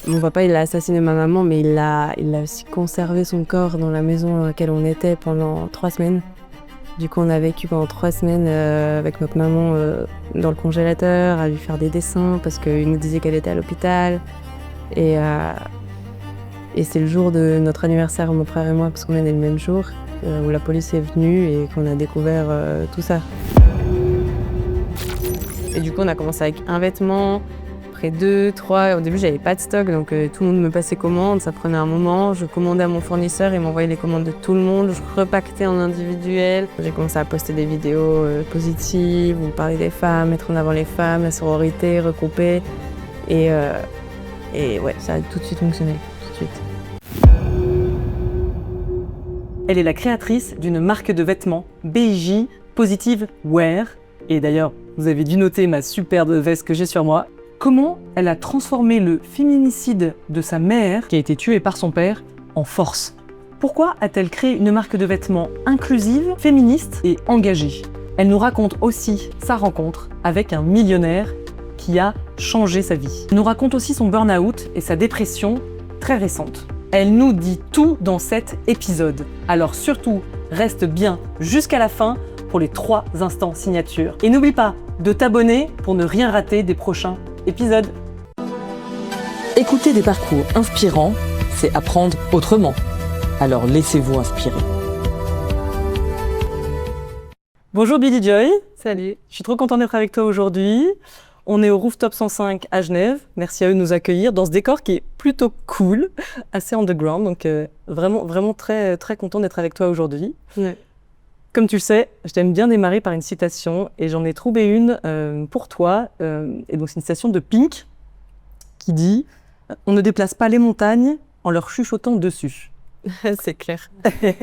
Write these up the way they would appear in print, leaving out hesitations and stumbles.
Mon papa, il a assassiné ma maman, mais il a aussi conservé son corps dans la maison dans laquelle on était pendant 3 semaines. Du coup, on a vécu pendant 3 semaines avec notre maman dans le congélateur, à lui faire des dessins, parce qu'il nous disait qu'elle était à l'hôpital. Et c'est le jour de notre anniversaire, mon frère et moi, parce qu'on est nés le même jour, où la police est venue et qu'on a découvert tout ça. Et du coup, on a commencé avec un vêtement, après 2, 3. Au début, j'avais pas de stock, donc tout le monde me passait commande. Ça prenait un moment. Je commandais à mon fournisseur, il m'envoyait les commandes de tout le monde. Je repactais en individuel. J'ai commencé à poster des vidéos positives, où parler des femmes, mettre en avant les femmes, la sororité, regrouper. Et ouais, ça a tout de suite fonctionné, tout de suite. Elle est la créatrice d'une marque de vêtements, BIJ Positive Wear. Et d'ailleurs, vous avez dû noter ma superbe veste que j'ai sur moi. Comment elle a transformé le féminicide de sa mère, qui a été tuée par son père, en force? Pourquoi a-t-elle créé une marque de vêtements inclusive, féministe et engagée? Elle nous raconte aussi sa rencontre avec un millionnaire qui a changé sa vie. Elle nous raconte aussi son burn-out et sa dépression très récente. Elle nous dit tout dans cet épisode. Alors surtout, reste bien jusqu'à la fin pour les 3 instants signature. Et n'oublie pas de t'abonner pour ne rien rater des prochains épisodes. Écouter des parcours inspirants, c'est apprendre autrement. Alors laissez-vous inspirer. Bonjour Billy Joy. Salut. Je suis trop contente d'être avec toi aujourd'hui. On est au Rooftop 105 à Genève. Merci à eux de nous accueillir dans ce décor qui est plutôt cool, assez underground. Donc vraiment très, très content d'être avec toi aujourd'hui. Ouais. Comme tu le sais, je t'aime bien démarrer par une citation et j'en ai trouvé une pour toi. Et donc c'est une citation de Pink qui dit « On ne déplace pas les montagnes en leur chuchotant dessus ». C'est clair.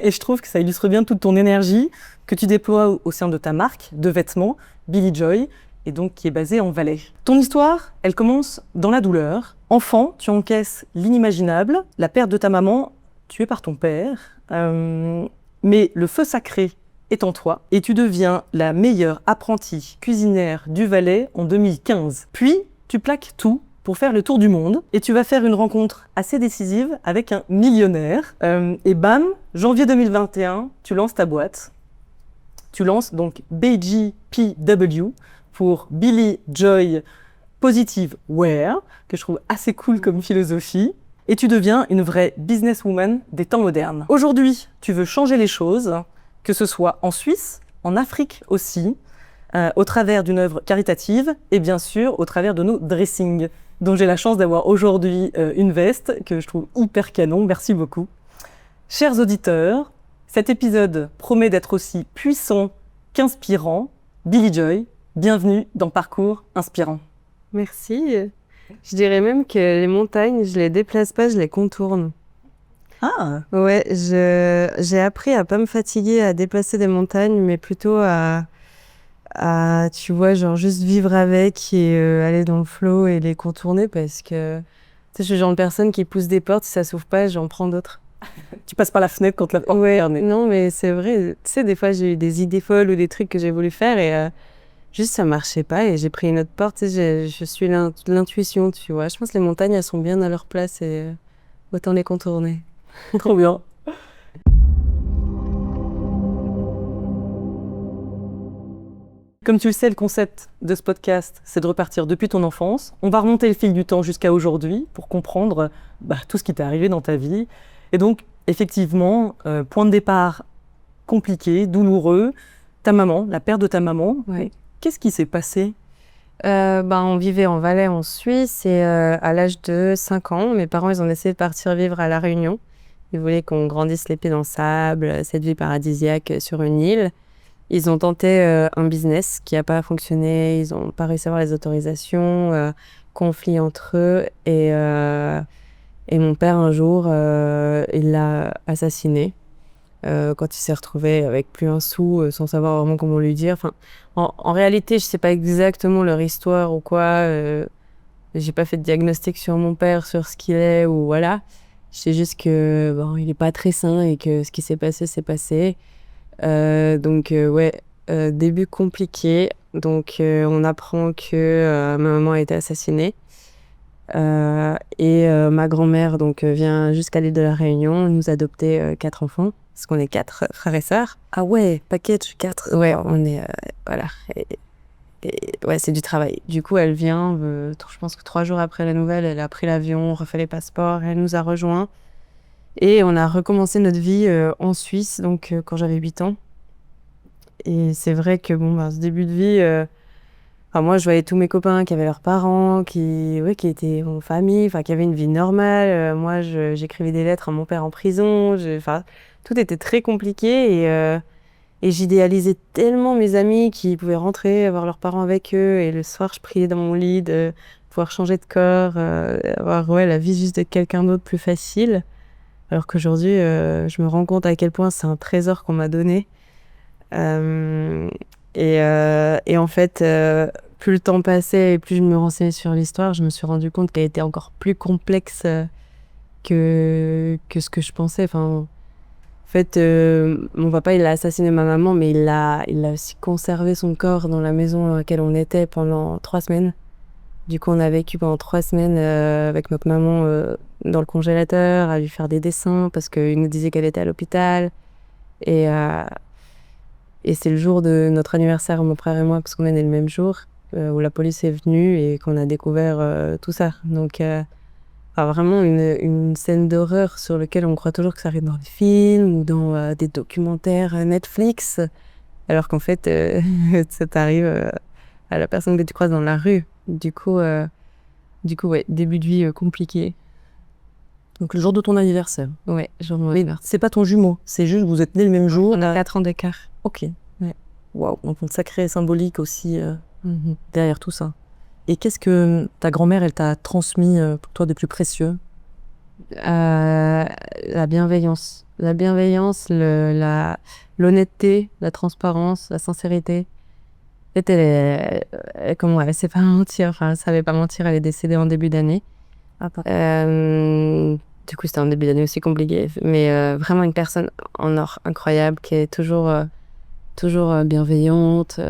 Et je trouve que ça illustre bien toute ton énergie que tu déploies au sein de ta marque de vêtements, Billy Joy, et donc qui est basée en Valais. Ton histoire, elle commence dans la douleur. Enfant, tu encaisses l'inimaginable, la perte de ta maman tuée par ton père, mais le feu sacré est en toi et tu deviens la meilleure apprentie cuisinière du Valais en 2015. Puis, tu plaques tout pour faire le tour du monde et tu vas faire une rencontre assez décisive avec un millionnaire. Et bam, janvier 2021, tu lances ta boîte. Tu lances donc BJPW pour Billy Joy Positive Wear, que je trouve assez cool comme philosophie. Et tu deviens une vraie businesswoman des temps modernes. Aujourd'hui, tu veux changer les choses, que ce soit en Suisse, en Afrique aussi, au travers d'une œuvre caritative et bien sûr au travers de nos dressings, dont j'ai la chance d'avoir aujourd'hui une veste que je trouve hyper canon. Merci beaucoup. Chers auditeurs, cet épisode promet d'être aussi puissant qu'inspirant. Billy Joy, bienvenue dans Parcours Inspirant. Merci. Je dirais même que les montagnes, je les déplace pas, je les contourne. Ah, Ouais, j'ai appris à pas me fatiguer à déplacer des montagnes, mais plutôt à tu vois, genre juste vivre avec et aller dans le flow et les contourner parce que tu sais, je suis le genre de personne qui pousse des portes, si ça s'ouvre pas, j'en prends d'autres. tu passes par la fenêtre quand la porte est Ouais, fermée. non, mais c'est vrai. Tu sais, des fois, j'ai eu des idées folles ou des trucs que j'ai voulu faire et juste ça marchait pas et j'ai pris une autre porte. Tu sais, je suis l'intuition, tu vois. Je pense que les montagnes, elles sont bien à leur place et autant les contourner. Trop bien. Comme tu le sais, le concept de ce podcast, c'est de repartir depuis ton enfance. On va remonter le fil du temps jusqu'à aujourd'hui pour comprendre tout ce qui t'est arrivé dans ta vie. Et donc, effectivement, point de départ compliqué, douloureux, ta maman, la perte de ta maman. Ouais. Qu'est-ce qui s'est passé? On vivait en Valais, en Suisse, et à l'âge de 5 ans, mes parents, ils ont essayé de partir vivre à La Réunion. Ils voulaient qu'on grandisse les pieds dans le sable, cette vie paradisiaque sur une île. Ils ont tenté un business qui n'a pas fonctionné, ils n'ont pas réussi à avoir les autorisations, conflit entre eux, et mon père, un jour, il l'a assassiné. Quand il s'est retrouvé avec plus un sou, sans savoir vraiment comment lui dire. Enfin, en réalité, je sais pas exactement leur histoire ou quoi. J'ai pas fait de diagnostic sur mon père, sur ce qu'il est ou voilà. Je sais juste que il est pas très sain et que ce qui s'est passé, s'est passé. Début compliqué. Donc, on apprend que ma maman a été assassinée. Ma grand-mère donc vient jusqu'à l'île de la Réunion, nous adopter 4 enfants, parce qu'on est 4 frères et sœurs. Ah ouais, package 4. Ouais, on est voilà. Ouais, c'est du travail. Du coup, elle vient, je pense que 3 jours après la nouvelle, elle a pris l'avion, refait les passeports, elle nous a rejoints. Et on a recommencé notre vie en Suisse, donc quand j'avais 8 ans. Et c'est vrai que ce début de vie, moi je voyais tous mes copains qui avaient leurs parents, qui étaient en famille, qui avaient une vie normale. Moi, j'écrivais des lettres à mon père en prison. Tout était très compliqué et j'idéalisais tellement mes amis qui pouvaient rentrer, avoir leurs parents avec eux. Et le soir, je priais dans mon lit de pouvoir changer de corps, avoir la vie juste de quelqu'un d'autre plus facile. Alors qu'aujourd'hui, je me rends compte à quel point c'est un trésor qu'on m'a donné. Et en fait, plus le temps passait et plus je me renseignais sur l'histoire, je me suis rendu compte qu'elle était encore plus complexe que ce que je pensais. En fait, mon papa, il a assassiné ma maman, mais il a aussi conservé son corps dans la maison dans laquelle on était pendant 3 semaines. Du coup, on a vécu pendant 3 semaines avec notre maman dans le congélateur, à lui faire des dessins parce qu'il nous disait qu'elle était à l'hôpital. Et c'est le jour de notre anniversaire, mon frère et moi, parce qu'on est nés le même jour, où la police est venue et qu'on a découvert tout ça. Donc, vraiment une scène d'horreur sur laquelle on croit toujours que ça arrive dans des films ou dans des documentaires Netflix, alors qu'en fait, ça t'arrive à la personne que tu croises dans la rue. Du coup, ouais, début de vie compliqué. Donc le jour de ton anniversaire. Ouais, jour de mon anniversaire. C'est pas ton jumeau, c'est juste vous êtes nés le même jour. On a 4 ans d'écart. Ok. Ouais. Waouh, donc une sacrée symbolique aussi derrière tout ça. Et qu'est-ce que ta grand-mère, elle t'a transmis pour toi de plus précieux? La bienveillance. La bienveillance, l'honnêteté, la transparence, la sincérité. En fait, elle sait pas mentir. Elle savait pas mentir. Elle est décédée en début d'année. Du coup, c'était un début d'année aussi compliqué. Mais vraiment une personne en or incroyable qui est toujours bienveillante.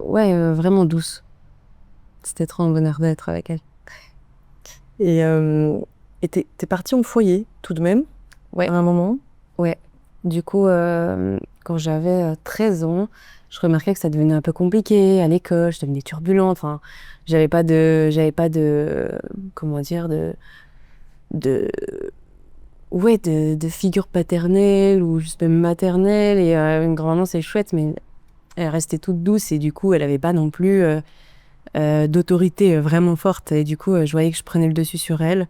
Vraiment douce. C'était trop un bonheur d'être avec elle. Et t'es partie en foyer tout de même, Ouais. à un moment? Ouais. Du coup, quand j'avais 13 ans, je remarquais que ça devenait un peu compliqué à l'école, je devenais turbulente. J'avais pas de, comment dire, de figure paternelle ou juste même maternelle. Et une grand-maman, c'est chouette, mais elle restait toute douce et du coup, elle avait pas non plus d'autorité vraiment forte. Et du coup, je voyais que je prenais le dessus sur elle.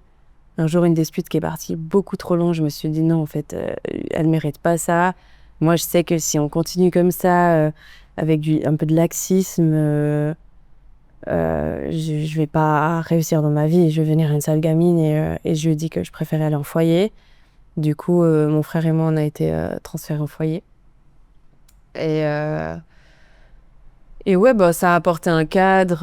Un jour, une dispute qui est partie beaucoup trop loin, je me suis dit non, en fait, elle mérite pas ça. Moi, je sais que si on continue comme ça, avec un peu de laxisme, je vais pas réussir dans ma vie. Je vais devenir une sale gamine et je lui ai dit que je préférais aller en foyer. Du coup, mon frère et moi, on a été transférés en foyer. Et ouais, ça a apporté un cadre,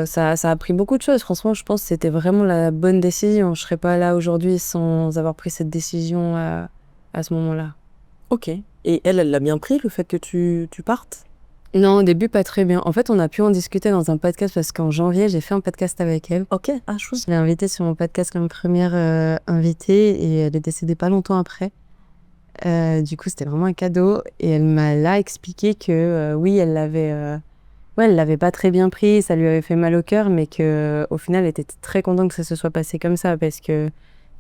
ça a appris beaucoup de choses. Franchement, je pense que c'était vraiment la bonne décision. Je serais pas là aujourd'hui sans avoir pris cette décision à ce moment-là. Ok. Et elle l'a bien pris, le fait que tu partes? Non, au début, pas très bien. En fait, on a pu en discuter dans un podcast parce qu'en janvier, j'ai fait un podcast avec elle. Ok, chouette. Je l'ai invitée sur mon podcast comme première invitée et elle est décédée pas longtemps après. Du coup, c'était vraiment un cadeau. Et elle m'a là expliqué que oui, elle l'avait pas très bien pris, ça lui avait fait mal au cœur, mais qu'au final, elle était très contente que ça se soit passé comme ça parce que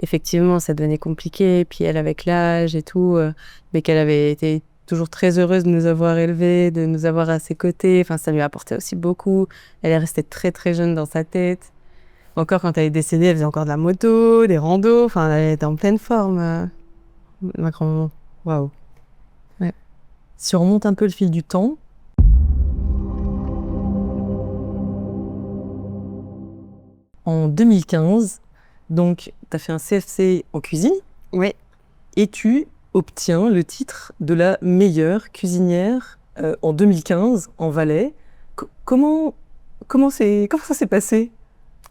effectivement, ça devenait compliqué. Puis elle, avec l'âge et tout, mais qu'elle avait été toujours très heureuse de nous avoir élevés, de nous avoir à ses côtés. Ça lui a apporté aussi beaucoup. Elle est restée très très jeune dans sa tête. Encore quand elle est décédée, elle faisait encore de la moto, des randos. Elle était en pleine forme. Ma grand-maman. Waouh. Ouais. Si on remonte un peu le fil du temps, en 2015, donc tu as fait un CFC en cuisine. Oui. Et tu obtiens le titre de la meilleure cuisinière en 2015 en Valais. Comment ça s'est passé?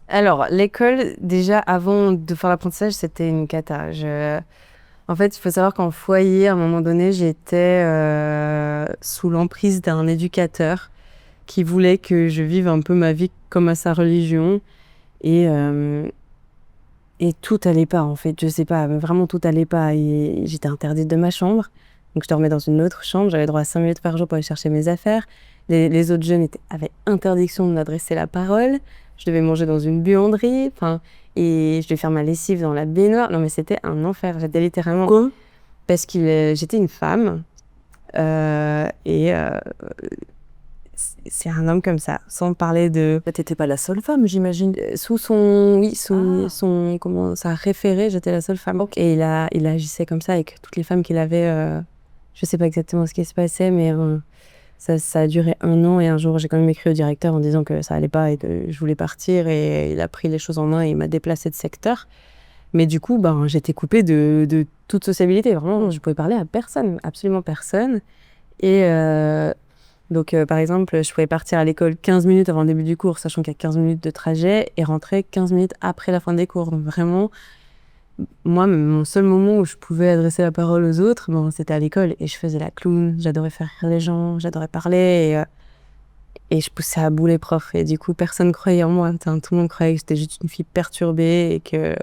Alors, l'école, déjà, avant de faire l'apprentissage, c'était une cata. En fait, il faut savoir qu'en foyer, à un moment donné, j'étais sous l'emprise d'un éducateur qui voulait que je vive un peu ma vie comme à sa religion. Et Et tout allait pas, en fait. Je sais pas, mais vraiment tout allait pas. Et j'étais interdite de ma chambre. Donc, je dormais dans une autre chambre. J'avais droit à 5 minutes par jour pour aller chercher mes affaires. Les autres jeunes avaient interdiction de m'adresser la parole. Je devais manger dans une buanderie. Enfin, et je devais faire ma lessive dans la baignoire. Non, mais c'était un enfer. J'étais littéralement... Quoi? Parce que j'étais une femme. Et c'est un homme comme ça, sans parler de... T'étais pas la seule femme, j'imagine. Sous son... Oui, son... Comment ça référé, j'étais la seule femme. Et il agissait comme ça avec toutes les femmes qu'il avait... je sais pas exactement ce qui se passait, mais ça a duré 1 an. Et un jour, j'ai quand même écrit au directeur en disant que ça allait pas et que je voulais partir. Et il a pris les choses en main et il m'a déplacée de secteur. Mais du coup, j'étais coupée de toute sociabilité. Vraiment, je pouvais parler à personne, absolument personne. Et donc, par exemple, je pouvais partir à l'école 15 minutes avant le début du cours, sachant qu'il y a 15 minutes de trajet, et rentrer 15 minutes après la fin des cours. Donc vraiment, moi, mon seul moment où je pouvais adresser la parole aux autres, c'était à l'école. Et je faisais la clown, j'adorais faire rire les gens, j'adorais parler. Et je poussais à bout les profs. Et du coup, personne croyait en moi. Tout le monde croyait que j'étais juste une fille perturbée et que...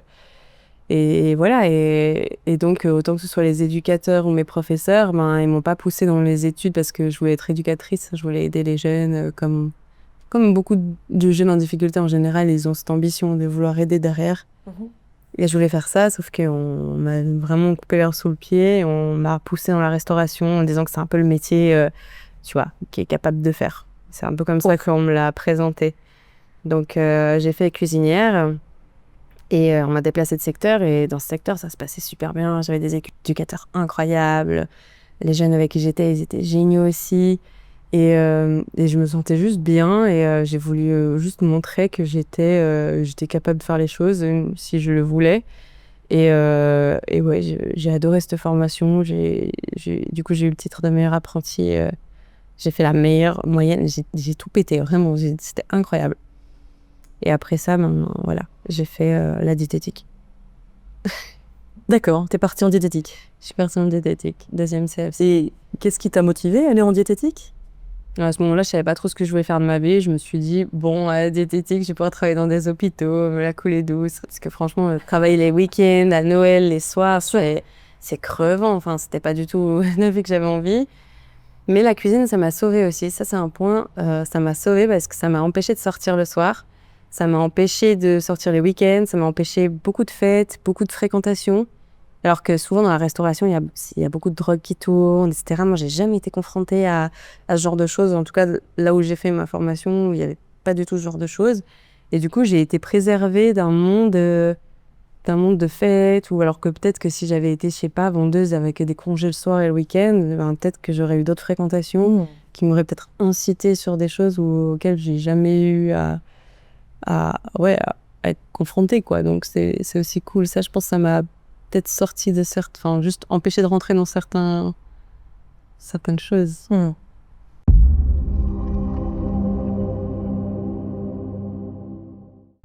Et voilà, et donc autant que ce soit les éducateurs ou mes professeurs, ils m'ont pas poussée dans les études parce que je voulais être éducatrice, je voulais aider les jeunes, comme beaucoup de jeunes en difficulté en général, ils ont cette ambition de vouloir aider derrière. Et je voulais faire ça, sauf qu'on m'a vraiment coupé l'herbe sous le pied, et on m'a poussée dans la restauration en disant que c'est un peu le métier, tu vois, qui est capable de faire. C'est un peu comme ça qu'on me l'a présenté. Donc j'ai fait cuisinière. Et on m'a déplacée de secteur, et dans ce secteur, ça se passait super bien. J'avais des éducateurs incroyables. Les jeunes avec qui j'étais, ils étaient géniaux aussi. Et je me sentais juste bien, et j'ai voulu juste montrer que j'étais capable de faire les choses si je le voulais. Et ouais, j'ai adoré cette formation. Du coup, j'ai eu le titre de meilleure apprentie. J'ai fait la meilleure moyenne. J'ai tout pété, vraiment. C'était incroyable. Et après ça, voilà, j'ai fait la diététique. D'accord, t'es partie en diététique. Je suis partie en diététique, 2e CF. Et qu'est-ce qui t'a motivée à aller en diététique? À ce moment-là, je savais pas trop ce que je voulais faire de ma vie. Je me suis dit, bon, à la diététique, je vais pouvoir travailler dans des hôpitaux, me la couler douce. Parce que franchement, travailler les week-ends, à Noël, les soirs, c'est crevant. Enfin, c'était pas du tout la vie que j'avais envie. Mais la cuisine, ça m'a sauvée aussi. Ça, c'est un point. Ça m'a sauvée parce que ça m'a empêchée de sortir le soir. Ça m'a empêchée de sortir les week-ends, ça m'a empêché beaucoup de fêtes, beaucoup de fréquentation. Alors que souvent dans la restauration, il y a beaucoup de drogues qui tournent, etc. Moi, j'ai jamais été confrontée à ce genre de choses. En tout cas, là où j'ai fait ma formation, il n'y avait pas du tout ce genre de choses. Et du coup, j'ai été préservée d'un monde de fêtes. Ou alors que peut-être que si j'avais été, je sais pas, vendeuse avec des congés le soir et le week-end, peut-être que j'aurais eu d'autres fréquentations qui m'auraient peut-être incité sur des choses auxquelles j'ai jamais eu à être confrontée, quoi. Donc c'est aussi cool. Ça, je pense que ça m'a peut-être sorti de juste empêché de rentrer dans certaines choses.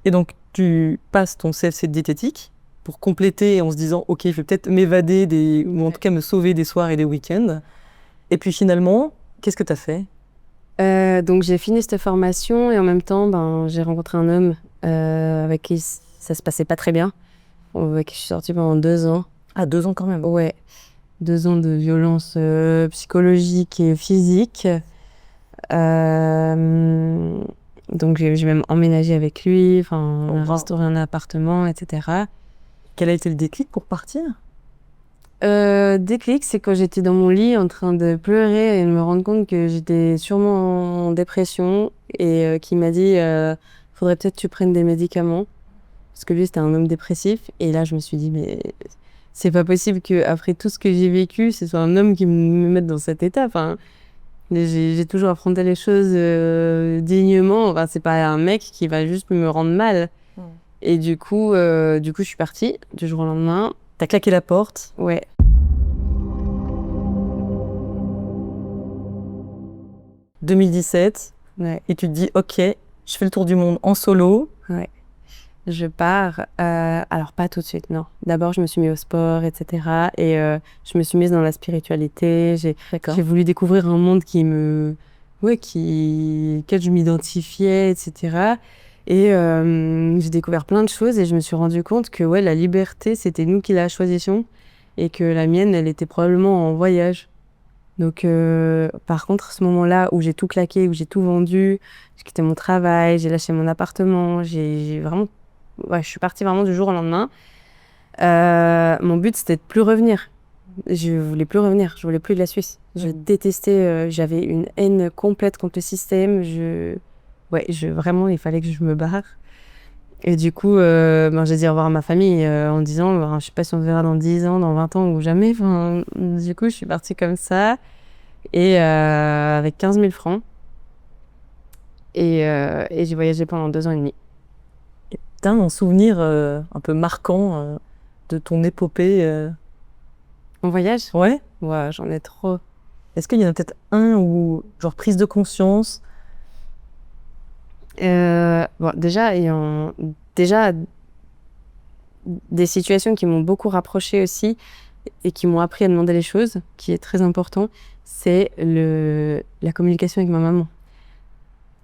Et donc tu passes ton CFC de diététique pour compléter en se disant ok, je vais peut-être m'évader ou en tout cas me sauver des soirs et des week-ends. Et puis finalement, qu'est-ce que t'as fait? Donc j'ai fini cette formation, et en même temps, j'ai rencontré un homme avec qui ça se passait pas très bien, avec qui je suis sortie pendant 2 ans. Ah, 2 ans quand même. Ouais, 2 ans de violence psychologique et physique. Donc j'ai même emménagé avec lui, on a restauré un appartement, etc. Quel a été le déclic pour partir? Déclic, c'est quand j'étais dans mon lit en train de pleurer et de me rendre compte que j'étais sûrement en dépression, et qui m'a dit faudrait peut-être que tu prennes des médicaments, parce que lui c'était un homme dépressif. Et là je me suis dit, mais c'est pas possible qu'après tout ce que j'ai vécu, ce soit un homme qui me mette dans cet état. J'ai toujours affronté les choses dignement. C'est pas un mec qui va juste me rendre mal. Et du coup, je suis partie du jour au lendemain. T'as claqué la porte? Ouais. 2017. Ouais. Et tu te dis, ok, je fais le tour du monde en solo. Ouais. Je pars. Alors, pas tout de suite, non. D'abord, je me suis mise au sport, etc. Et je me suis mise dans la spiritualité. J'ai voulu découvrir un monde auquel je m'identifiais, etc. Et j'ai découvert plein de choses et je me suis rendu compte que ouais, la liberté, c'était nous qui la choisissions et que la mienne, elle était probablement en voyage. Donc, par contre, ce moment-là où j'ai tout claqué, où j'ai tout vendu, j'ai quitté mon travail, j'ai lâché mon appartement, j'ai vraiment... Ouais, je suis partie vraiment du jour au lendemain. Mon but, c'était de plus revenir. Je voulais plus revenir, je voulais plus de la Suisse. Je détestais, j'avais une haine complète contre le système. Vraiment, il fallait que je me barre. Et du coup, j'ai dit au revoir à ma famille en disant, je sais pas si on se verra dans 10 ans, dans 20 ans ou jamais. Enfin, du coup, je suis partie comme ça, et avec 15 000 francs. Et j'ai voyagé pendant 2 ans et demi. T'as un souvenir un peu marquant de ton épopée En voyage? Ouais. Ouais, j'en ai trop. Est-ce qu'il y en a peut-être un où, genre, prise de conscience? Déjà, des situations qui m'ont beaucoup rapprochée aussi et qui m'ont appris à demander les choses, qui est très important, c'est la communication avec ma maman.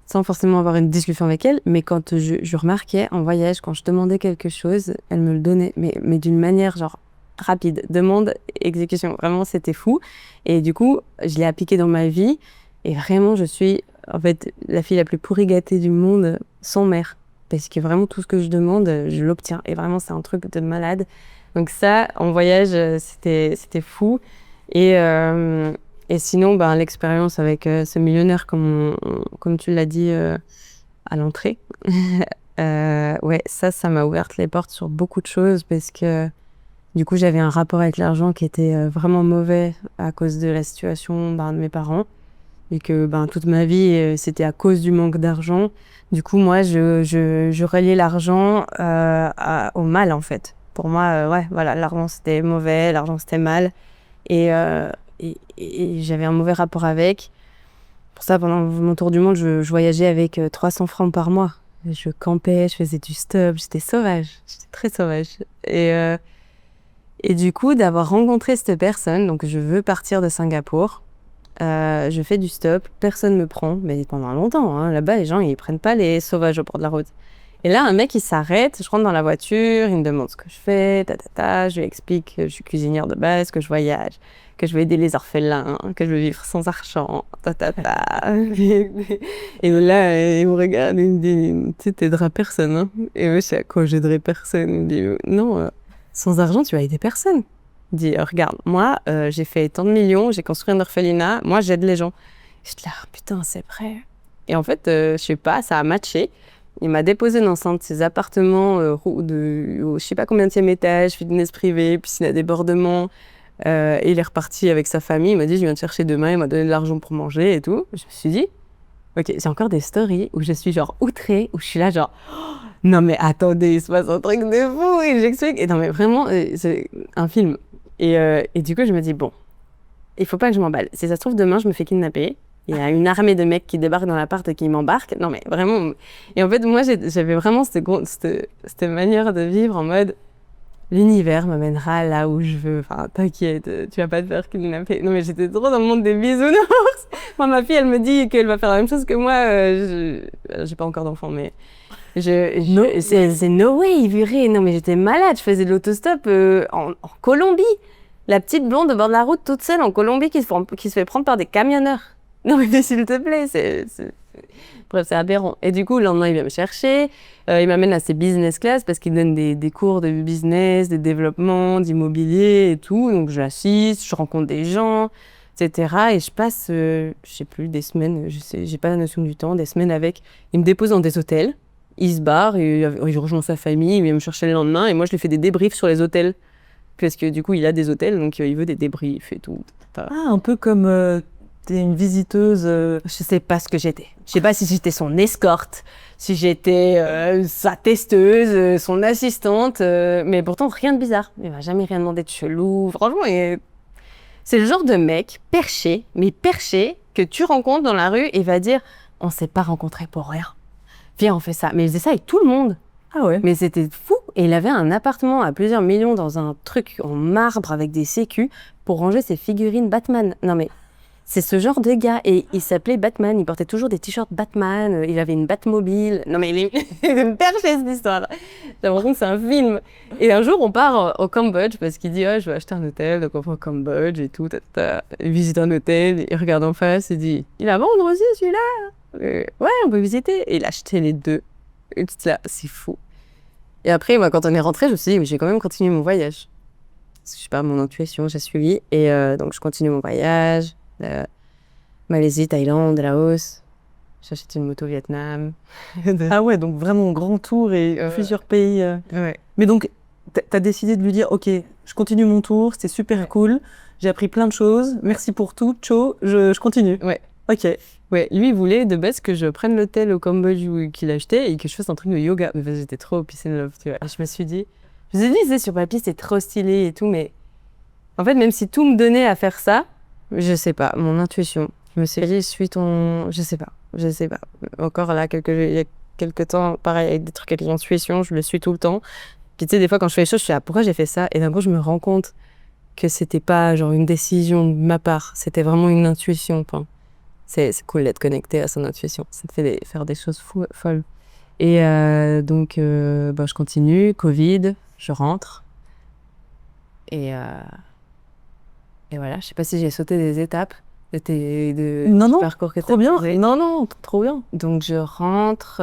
Sans forcément avoir une discussion avec elle, mais quand je remarquais en voyage, quand je demandais quelque chose, elle me le donnait, mais d'une manière genre rapide. Demande, exécution. Vraiment, c'était fou. Et du coup, je l'ai appliqué dans ma vie. Et vraiment, je suis en fait la fille la plus pourri gâtée du monde sans mère. Parce que vraiment, tout ce que je demande, je l'obtiens. Et vraiment, c'est un truc de malade. Donc ça, en voyage, c'était fou. Et sinon, l'expérience avec ce millionnaire, comme tu l'as dit à l'entrée, ouais, ça m'a ouvert les portes sur beaucoup de choses parce que du coup, j'avais un rapport avec l'argent qui était vraiment mauvais à cause de la situation de mes parents. Et que toute ma vie, c'était à cause du manque d'argent. Du coup, moi, je reliais l'argent au mal, en fait. Pour moi, ouais, voilà, l'argent, c'était mauvais, l'argent, c'était mal. Et j'avais un mauvais rapport avec. Pour ça, pendant mon tour du monde, je voyageais avec 300 francs par mois. Je campais, je faisais du stop, j'étais sauvage. J'étais très sauvage. Et du coup, d'avoir rencontré cette personne, donc je veux partir de Singapour, je fais du stop, personne me prend, mais pendant longtemps, hein, là-bas, les gens, ils prennent pas les sauvages au bord de la route. Et là, un mec, il s'arrête, je rentre dans la voiture, il me demande ce que je fais, je lui explique que je suis cuisinière de base, que je voyage, que je veux aider les orphelins, que je veux vivre sans argent, Et là, il me regarde, il me dit, tu sais, t'aideras personne, hein. Et moi, je sais à quoi j'aiderai personne. Il me dit, non, sans argent, tu vas aider personne. Il dit, regarde, moi, j'ai fait tant de millions, j'ai construit un orphelinat, moi, j'aide les gens. Je dis, putain, c'est vrai. Et en fait, je sais pas, ça a matché. Il m'a déposé dans un de ses appartements je sais pas combien de étage, fitness privé, piscine à débordement. Et il est reparti avec sa famille. Il m'a dit, je viens te chercher demain. Il m'a donné de l'argent pour manger et tout. Je me suis dit, ok, j'ai encore des stories où je suis genre outrée, où je suis là genre, oh, non mais attendez, il se passe un truc de fou. Et j'explique. Et non mais vraiment, c'est un film. Et du coup, je me dis, bon, il faut pas que je m'emballe. Si ça se trouve, demain, je me fais kidnapper. Il y a une armée de mecs qui débarquent dans l'appart et qui m'embarquent. Non, mais vraiment. Et en fait, moi, j'avais vraiment cette manière de vivre en mode l'univers m'amènera là où je veux. Enfin, t'inquiète, tu vas pas te faire kidnapper. Non, mais j'étais trop dans le monde des bisounours. Moi, ma fille, elle me dit qu'elle va faire la même chose que moi. J'ai pas encore d'enfant, mais. C'est no way, viré. Non, mais j'étais malade. Je faisais de l'autostop en Colombie. La petite blonde au bord de la route, toute seule en Colombie, qui se fait prendre par des camionneurs. Non, mais s'il te plaît, bref, c'est aberrant. Et du coup, le lendemain, il vient me chercher. Il m'amène à ses business class parce qu'il donne des cours de business, de développement, d'immobilier et tout. Donc, j'assiste, je rencontre des gens, etc. Et je passe, je sais plus, des semaines, j'ai pas la notion du temps, des semaines avec. Il me dépose dans des hôtels. Il se barre, il rejoint sa famille, il vient me chercher le lendemain. Et moi, je lui fais des débriefs sur les hôtels. Parce que du coup, il a des hôtels, donc il veut des débriefs et tout. Ah, un peu comme t'es une visiteuse. Je sais pas ce que j'étais. Je sais pas si j'étais son escorte, si j'étais sa testeuse, son assistante, mais pourtant rien de bizarre. Il m'a jamais rien demandé de chelou. Franchement, c'est le genre de mec perché, que tu rencontres dans la rue et va dire « On s'est pas rencontrés pour rien. Viens, on fait ça. » Mais il faisait ça avec tout le monde. Ah ouais. Mais c'était fou. Et il avait un appartement à plusieurs millions dans un truc en marbre avec des sécus pour ranger ses figurines Batman. Non mais C'est ce genre de gars. Et il s'appelait Batman. Il portait toujours des t-shirts Batman. Il avait une Batmobile. Non, mais il me perché cette histoire. J'ai l'impression que c'est un film. Et un jour, on part au Cambodge parce qu'il dit je vais acheter un hôtel. Donc on va au Cambodge et tout. Il visite un hôtel. Il regarde en face. Il dit il est à vendre aussi celui-là. Ouais, on peut visiter. Et il a acheté les deux. Et tout là, c'est fou. Et après, moi, quand on est rentré, je me suis dit mais je vais quand même continuer mon voyage. Parce que, je sais pas, mon intuition, j'ai suivi. Et donc, je continue mon voyage. Malaisie, Thaïlande, Laos. J'achète une moto au Vietnam. Ah ouais, donc vraiment grand tour et plusieurs pays. Ouais. Mais donc, t'as décidé de lui dire, ok, je continue mon tour, c'était super cool, j'ai appris plein de choses, merci pour tout, ciao, je continue. Ouais. Ok. Ouais, lui, il voulait de base que je prenne l'hôtel au Cambodge qu'il achetait et que je fasse un truc de yoga. Mais j'étais trop au peace and love, tu vois. Et je me suis dit, c'est sur papier, c'est trop stylé et tout, mais en fait, même si tout me donnait à faire ça, je sais pas, mon intuition. Je me suis dit, je sais pas. Encore là, il y a quelques temps, pareil, avec des trucs avec l'intuition, je le suis tout le temps. Puis tu sais, des fois, quand je fais les choses, je suis pourquoi j'ai fait ça? Et d'un coup, je me rends compte que c'était pas genre une décision de ma part, c'était vraiment une intuition. Enfin, c'est cool d'être connecté à son intuition. Ça te fait faire des choses folles. Et donc, je continue, Covid, je rentre. Et voilà, je sais pas si j'ai sauté des étapes Non, parcours que trop bien. fait. Non, trop bien. Donc je rentre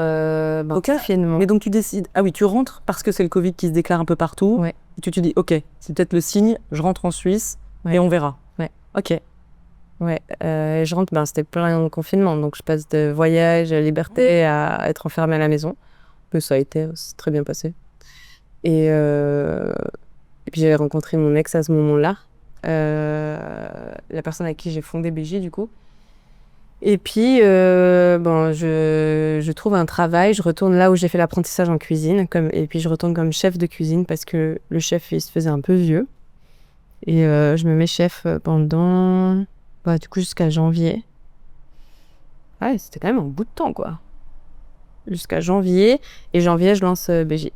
Ok. confinement. Mais donc tu décides, ah oui, tu rentres parce que c'est le Covid qui se déclare un peu partout. Ouais. Et tu te dis, ok, c'est peut-être le signe, je rentre en Suisse et on verra. Ouais. Ok. Ouais, je rentre, c'était plein de confinement, donc je passe de voyage, liberté à être enfermée à la maison. Mais ça a été, c'est très bien passé. Et puis j'avais rencontré mon ex à ce moment-là, la personne avec qui j'ai fondé BJ du coup. Et puis je trouve un travail, je retourne là où j'ai fait l'apprentissage en cuisine, et puis je retourne comme chef de cuisine parce que le chef il se faisait un peu vieux. Et je me mets chef pendant du coup jusqu'à janvier. Ouais, c'était quand même un bout de temps quoi. Jusqu'à janvier, et janvier je lance BJ.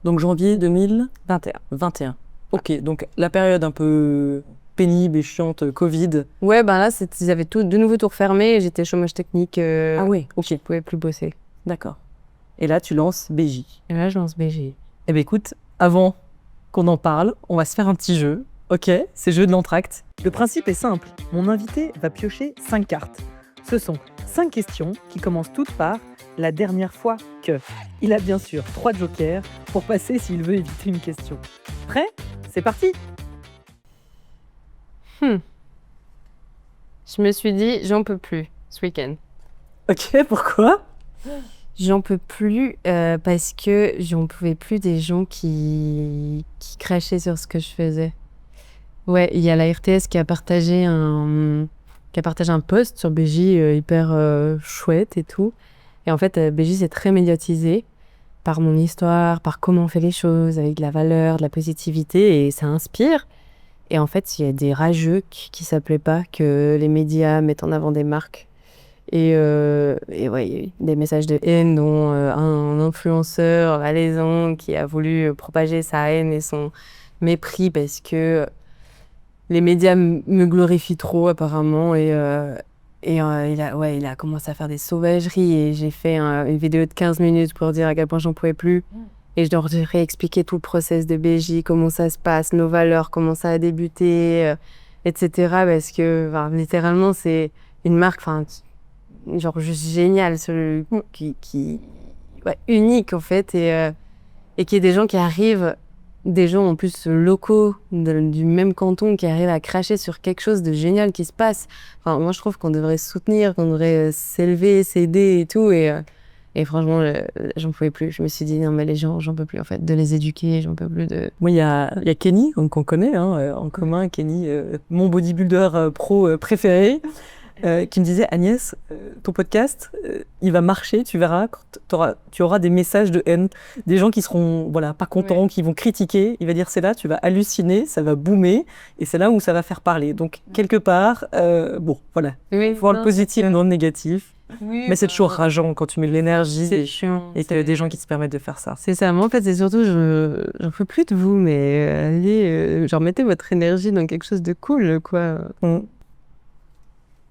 Donc janvier 2021. Ok, donc la période un peu pénible et chiante, Covid. Ouais, là, ils avaient de nouveau tout refermé et j'étais chômage technique. Ah oui, ok. Je pouvais plus bosser. D'accord. Et là, tu lances BJ. Et là, je lance BJ. Eh bien, écoute, avant qu'on en parle, on va se faire un petit jeu. Ok, c'est jeu de l'entracte. Le principe est simple. Mon invité va piocher 5 cartes. Ce sont 5 questions qui commencent toutes par « la dernière fois que ». Il a bien sûr 3 jokers pour passer s'il veut éviter une question. Prêt ? C'est parti ! Je me suis dit, j'en peux plus ce week-end. Ok, pourquoi ? J'en peux plus parce que j'en pouvais plus des gens qui crachaient sur ce que je faisais. Ouais, il y a la RTS qui a partagé un post sur BJ hyper chouette et tout. Et en fait, BJ c'est très médiatisé par mon histoire, par comment on fait les choses, avec de la valeur, de la positivité, et ça inspire. Et en fait, il y a des rageux qui s'appelaient pas que les médias mettent en avant des marques. Et ouais, il y a eu des messages de haine, dont un influenceur valaisan qui a voulu propager sa haine et son mépris parce que les médias me glorifient trop apparemment. Et il a commencé à faire des sauvageries. Et j'ai fait une vidéo de 15 minutes pour dire à quel point j'en pouvais plus. Et je leur ai réexpliqué tout le process de BJ, comment ça se passe, nos valeurs, comment ça a débuté, etc. Parce que littéralement, c'est une marque genre juste géniale, unique en fait. Et qu'il y ait des gens qui arrivent, des gens en plus locaux du même canton, qui arrivent à cracher sur quelque chose de génial qui se passe. Enfin, moi, je trouve qu'on devrait se soutenir, qu'on devrait s'élever, s'aider et tout. Et franchement, j'en pouvais plus. Je me suis dit, non, mais les gens, j'en peux plus, en fait, de les éduquer, j'en peux plus de... Moi, il y a Kenny, qu'on connaît en commun, Kenny, mon bodybuilder pro préféré, qui me disait, Agnès, ton podcast, il va marcher, tu verras, tu auras des messages de haine, des gens qui seront pas contents, qui vont critiquer. Il va dire, c'est là, tu vas halluciner, ça va boomer, et c'est là où ça va faire parler. Donc, quelque part, voilà, il faut voir le positif et non le négatif. Oui, mais c'est toujours rageant quand tu mets de l'énergie et qu'il y a des gens qui te permettent de faire ça. C'est ça. Moi, en fait, c'est surtout, j'en peux plus de vous, mais allez, mettez votre énergie dans quelque chose de cool, quoi.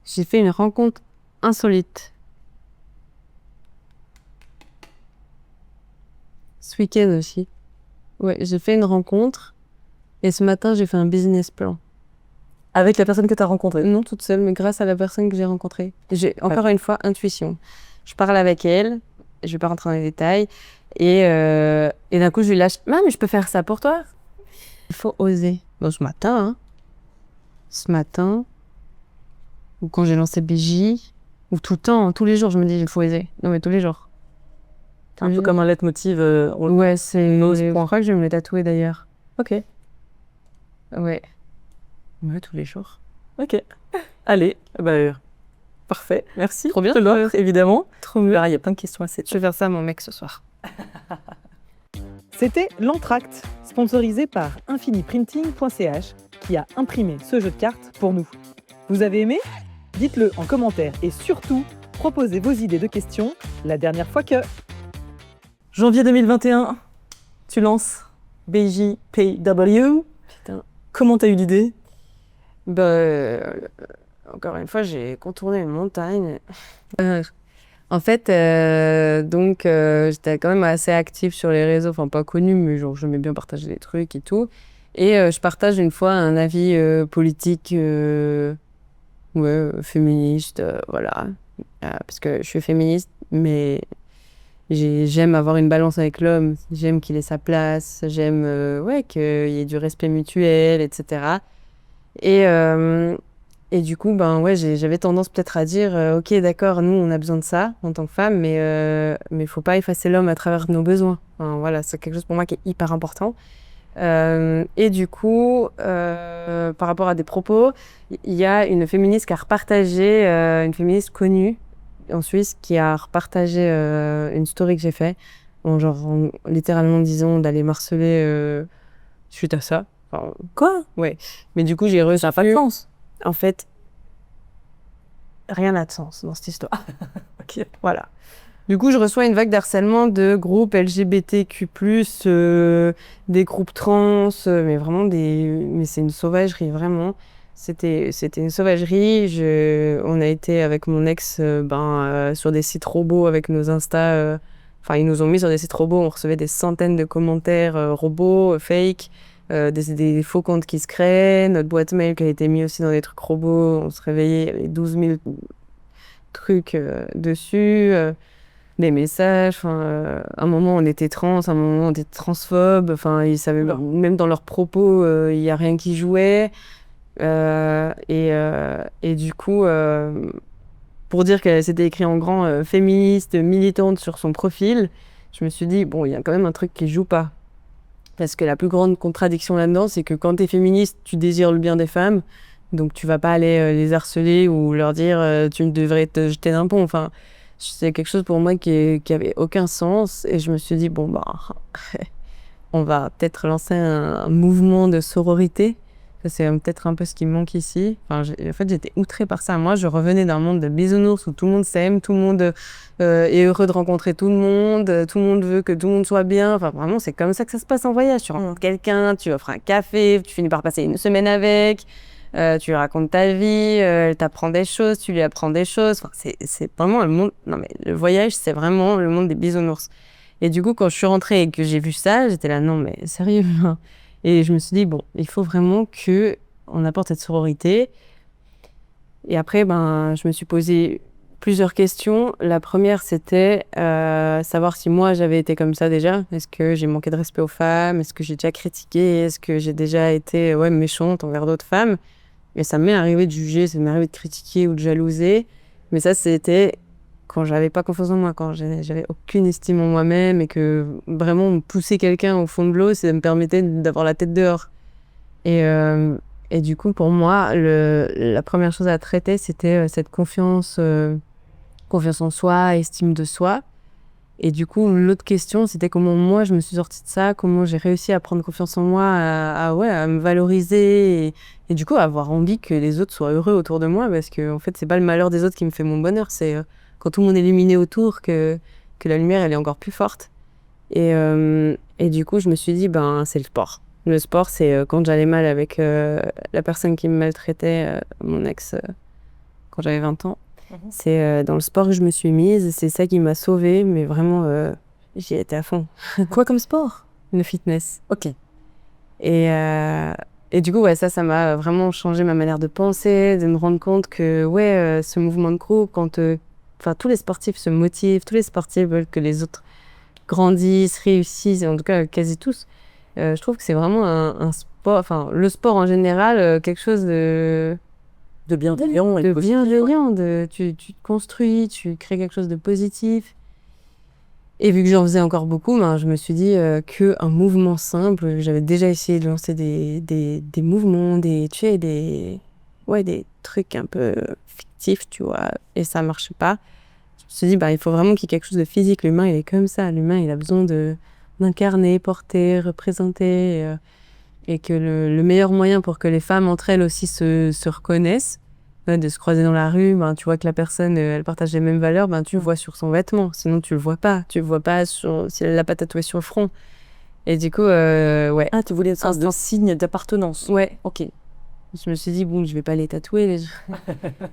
J'ai fait une rencontre insolite. Ce week-end aussi. Ouais, j'ai fait une rencontre et ce matin, j'ai fait un business plan. Avec la personne que tu as rencontrée? Non, toute seule, mais grâce à la personne que j'ai rencontrée. J'ai encore une fois intuition. Je parle avec elle, je vais pas rentrer dans les détails, et d'un coup, je lui lâche: Ah, mais je peux faire ça pour toi. Il faut oser. Bon, ce matin, ou quand j'ai lancé BJ, ou tout le temps, tous les jours, je me dis: il faut oser. Non, mais tous les jours. Un peu comme un leitmotiv. Ouais, c'est. Ose, Je point. crois que je vais me le tatouer d'ailleurs. Ok. Ouais. Ouais, tous les jours. Ok. Allez, parfait. Merci. Trop bien. Je te l'offre, évidemment. Trop bien. Il y a plein de questions à cette. Je vais faire ça à mon mec ce soir. C'était l'Entracte, sponsorisé par infiniprinting.ch, qui a imprimé ce jeu de cartes pour nous. Vous avez aimé? Dites-le en commentaire et surtout, proposez vos idées de questions la dernière fois que... Janvier 2021, tu lances BJPW. Putain. Comment t'as eu l'idée? Encore une fois, j'ai contourné une montagne. En fait, j'étais quand même assez active sur les réseaux, enfin pas connue, mais genre j'aimais bien partager des trucs et tout. Et je partage une fois un avis politique, féministe, voilà. Parce que je suis féministe, mais j'aime avoir une balance avec l'homme. J'aime qu'il ait sa place, j'aime qu'il y ait du respect mutuel, etc. Et du coup, j'avais tendance peut-être à dire ok, d'accord, nous, on a besoin de ça en tant que femme, mais faut pas effacer l'homme à travers nos besoins. Enfin, voilà, c'est quelque chose pour moi qui est hyper important. Et du coup, par rapport à des propos, il y a une féministe qui a repartagé, une féministe connue en Suisse, qui a repartagé une story que j'ai fait, en littéralement disant d'aller m'harceler suite à ça. Enfin, Quoi? ouais. Mais du coup, j'ai reçu... Ça n'a pas de sens. En fait, rien n'a de sens dans cette histoire. Ok. Voilà. Du coup, je reçois une vague d'harcèlement de groupes LGBTQ+, des groupes trans, mais vraiment mais c'est une sauvagerie, vraiment. C'était une sauvagerie. On a été avec mon ex sur des sites robots avec nos Insta. Enfin, ils nous ont mis sur des sites robots. On recevait des centaines de commentaires robots, fake, des faux comptes qui se créent. Notre boîte mail qui a été mise aussi dans des trucs robots. On se réveillait, il y avait 12 000 trucs dessus. Des messages, à un moment on était trans, à un moment on était transphobe, ils savaient même dans leurs propos, il n'y a rien qui jouait. Et du coup, pour dire que c'était écrit en grand féministe, militante sur son profil, je me suis dit, bon, il y a quand même un truc qui joue pas. Parce que la plus grande contradiction là-dedans, c'est que quand t'es féministe, tu désires le bien des femmes, donc tu vas pas aller les harceler ou leur dire tu devrais te jeter d'un pont. Enfin, c'est quelque chose pour moi qui avait aucun sens, et je me suis dit on va peut-être lancer un mouvement de sororité. C'est peut-être un peu ce qui me manque ici. En fait, j'étais outrée par ça. Moi, je revenais d'un monde de bisounours où tout le monde s'aime, tout le monde est heureux de rencontrer tout le monde veut que tout le monde soit bien. Enfin, vraiment, c'est comme ça que ça se passe en voyage. Tu rencontres quelqu'un, tu offres un café, tu finis par passer une semaine avec. Tu lui racontes ta vie, elle t'apprend des choses, tu lui apprends des choses. Enfin, c'est vraiment le monde... Non, mais le voyage, c'est vraiment le monde des bisounours. Et du coup, quand je suis rentrée et que j'ai vu ça, j'étais là, non, mais sérieux. Et je me suis dit, bon, il faut vraiment qu'on apporte cette sororité. Et après, je me suis posé plusieurs questions. La première, c'était savoir si moi, j'avais été comme ça déjà. Est-ce que j'ai manqué de respect aux femmes? Est-ce que j'ai déjà critiqué? Est-ce que j'ai déjà été méchante envers d'autres femmes? Et ça m'est arrivé de juger, ça m'est arrivé de critiquer ou de jalouser. Mais ça, c'était quand j'avais pas confiance en moi, quand j'avais aucune estime en moi-même, et que vraiment pousser quelqu'un au fond de l'eau, ça me permettait d'avoir la tête dehors. Et du coup, pour moi, la première chose à traiter, c'était cette confiance en soi, estime de soi. Et du coup, l'autre question, c'était comment moi, je me suis sortie de ça, comment j'ai réussi à prendre confiance en moi, à me valoriser, et du coup, à avoir envie que les autres soient heureux autour de moi, parce que en fait, c'est pas le malheur des autres qui me fait mon bonheur, c'est quand tout le monde est lumineux autour que la lumière, elle est encore plus forte. Et du coup, je me suis dit, c'est le sport. Le sport, c'est quand j'allais mal avec la personne qui me maltraitait, mon ex, quand j'avais 20 ans. C'est dans le sport que je me suis mise. C'est ça qui m'a sauvée, mais vraiment, j'y étais à fond. Quoi comme sport? Le fitness. Ok. Et du coup, ouais, ça m'a vraiment changé ma manière de penser, de me rendre compte que, ce mouvement de groupe, quand tous les sportifs se motivent, tous les sportifs veulent que les autres grandissent, réussissent, en tout cas quasi tous. Je trouve que c'est vraiment un sport, le sport en général, quelque chose de bienveillant. de bienveillant, tu te construis, tu crées quelque chose de positif. Et vu que j'en faisais encore beaucoup, je me suis dit qu'un mouvement simple, j'avais déjà essayé de lancer des mouvements, des trucs un peu fictifs, tu vois, et ça marchait pas. Je me suis dit, il faut vraiment qu'il y ait quelque chose de physique. L'humain, il est comme ça. L'humain, il a besoin d'incarner, porter, représenter. Et que le meilleur moyen pour que les femmes entre elles aussi se reconnaissent, de se croiser dans la rue, tu vois que la personne, elle partage les mêmes valeurs, tu le vois sur son vêtement. Sinon, tu le vois pas. Tu le vois pas si elle l'a pas tatoué sur le front. Et du coup, ouais. Ah, tu voulais un sens de signe d'appartenance. Ouais. Ok. Je me suis dit, je vais pas les tatouer, les gens.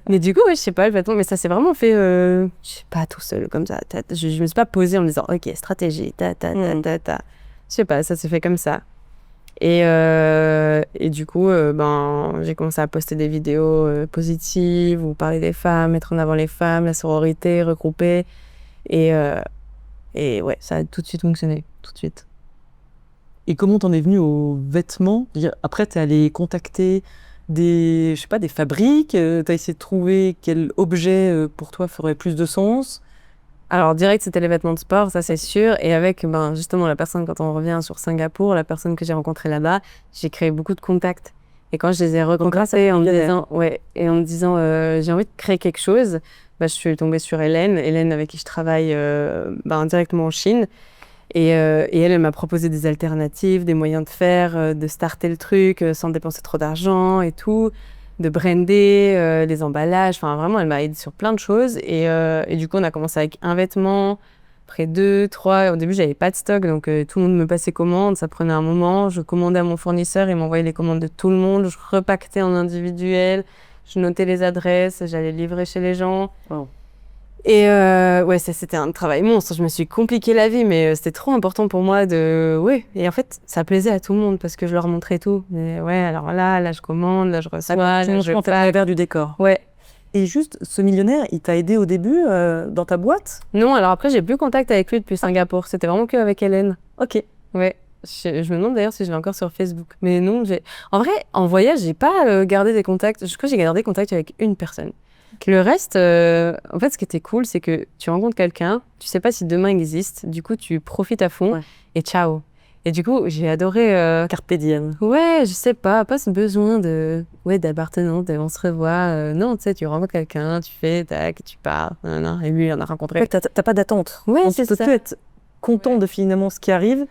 Mais du coup, je sais pas, le vêtement, mais ça s'est vraiment fait, je sais pas, tout seul, comme ça. Je me suis pas posée en me disant, ok, stratégie, Je sais pas, ça s'est fait comme ça. Et du coup, j'ai commencé à poster des vidéos positives, où parler des femmes, mettre en avant les femmes, la sororité, regrouper. Et ouais, ça a tout de suite fonctionné, tout de suite. Et comment t'en es venue aux vêtements? Après, t'es allé contacter des fabriques, t'as essayé de trouver quel objet pour toi ferait plus de sens? Alors, direct, c'était les vêtements de sport, ça c'est sûr. Et avec, justement, la personne, quand on revient sur Singapour, la personne que j'ai rencontrée là-bas, j'ai créé beaucoup de contacts. Et quand je les ai rencontrés en me disant, j'ai envie de créer quelque chose, je suis tombée sur Hélène avec qui je travaille directement en Chine. Et elle m'a proposé des alternatives, des moyens de faire, de starter le truc sans dépenser trop d'argent et tout, de brander les emballages. Vraiment, elle m'a aidé sur plein de choses. Et du coup, on a commencé avec un vêtement, après 2, 3. Au début, j'avais pas de stock, donc tout le monde me passait commande. Ça prenait un moment. Je commandais à mon fournisseur, il m'envoyait les commandes de tout le monde. Je repaquetais en individuel. Je notais les adresses, j'allais livrer chez les gens. Wow. Et ça, c'était un travail monstre. Je me suis compliqué la vie, mais c'était trop important pour moi Et en fait, ça plaisait à tout le monde parce que je leur montrais tout. Et alors là, je commande, là, je reçois, là, je fais à travers du décor. Ouais. Et juste, ce millionnaire, il t'a aidé au début dans ta boîte? Non, alors après, j'ai plus contact avec lui depuis Singapour. C'était vraiment qu'avec Hélène. Ok. Ouais. Je me demande d'ailleurs si je l'ai encore sur Facebook. Mais non, en vrai, en voyage, j'ai pas gardé des contacts. Je crois que j'ai gardé contact avec une personne. Le reste, en fait, ce qui était cool, c'est que tu rencontres quelqu'un, tu sais pas si demain il existe, du coup, tu profites à fond et ciao. Et du coup, j'ai adoré... Carpe diem. Ouais, je sais pas ce besoin d'appartenance, on se revoit. Non, tu sais, tu rencontres quelqu'un, tu fais, tac, tu pars, et lui, on a rencontré. En fait, t'as pas d'attente. Ouais, c'est ça. Tu peux être content de finalement ce qui arrive.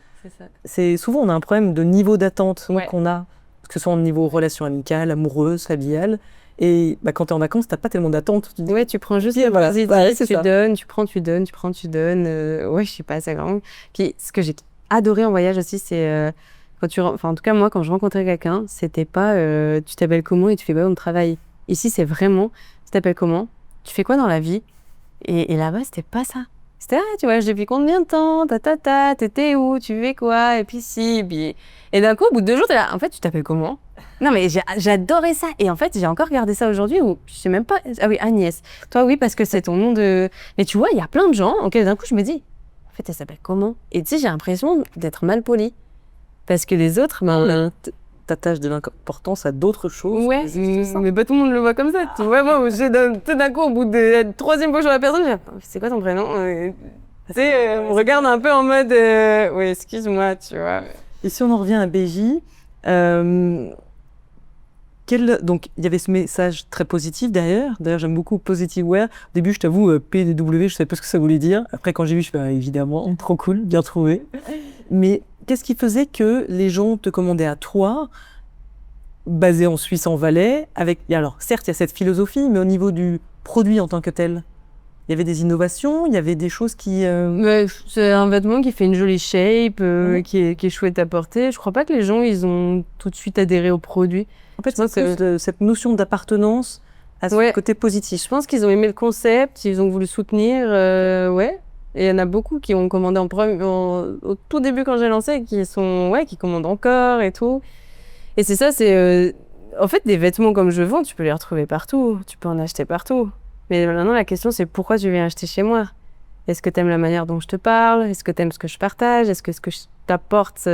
C'est ça. Souvent, on a un problème de niveau d'attente qu'on a, que ce soit au niveau relation amicale, amoureuse, familiale. Et quand t'es en vacances, t'as pas tellement d'attente. Tu prends juste tu donnes, tu prends, tu donnes. Je sais pas, c'est vraiment... Puis, ce que j'ai adoré en voyage aussi, c'est en tout cas, moi, quand je rencontrais quelqu'un, c'était pas tu t'appelles comment et tu fais on travail. Ici, c'est vraiment tu t'appelles comment, tu fais quoi dans la vie. Et là-bas, c'était pas ça. C'était tu vois, depuis combien de temps, t'étais où, tu fais quoi, et puis si, puis... Et d'un coup, au bout de 2 jours, t'es là, en fait, tu t'appelles comment? Non, mais j'adorais ça. Et en fait, j'ai encore gardé ça aujourd'hui où je sais même pas. Ah oui, Agnès. Toi, oui, parce que c'est ton nom de. Mais tu vois, il y a plein de gens auxquels d'un coup, je me dis, en fait, elle s'appelle comment? Et tu sais, j'ai l'impression d'être mal polie. Parce que les autres, t'attaches de l'importance à d'autres choses. Ouais, mais pas tout le monde le voit comme ça. Tu vois, moi, tout d'un coup, au bout de la 3e fois que je vois la personne, je dis, c'est quoi ton prénom? Tu sais, on regarde un peu en mode, oui, excuse-moi, tu vois. Et si on en revient à BJ, donc il y avait ce message très positif derrière. D'ailleurs, j'aime beaucoup Positive Wear. Au début, je t'avoue, PDW, je savais pas ce que ça voulait dire. Après, quand j'ai vu, je fais évidemment, trop cool, bien trouvé. Mais qu'est-ce qui faisait que les gens te commandaient à toi, basé en Suisse, en Valais, alors certes, il y a cette philosophie, mais au niveau du produit en tant que tel, il y avait des innovations, il y avait des choses qui... c'est un vêtement qui fait une jolie shape, qui est chouette à porter. Je crois pas que les gens, ils ont tout de suite adhéré au produit. En fait, c'est cette notion d'appartenance à ce Ouais. côté positif. Je pense qu'ils ont aimé le concept, ils ont voulu soutenir, ouais. Et il y en a beaucoup qui ont commandé au tout début quand j'ai lancé, qui commandent encore et tout. Et c'est ça, en fait, des vêtements comme je vends, tu peux les retrouver partout, tu peux en acheter partout. Mais maintenant, la question, c'est pourquoi tu viens acheter chez moi? Est-ce que tu aimes la manière dont je te parle? Est-ce que tu aimes ce que je partage? Est-ce que ce que je t'apporte,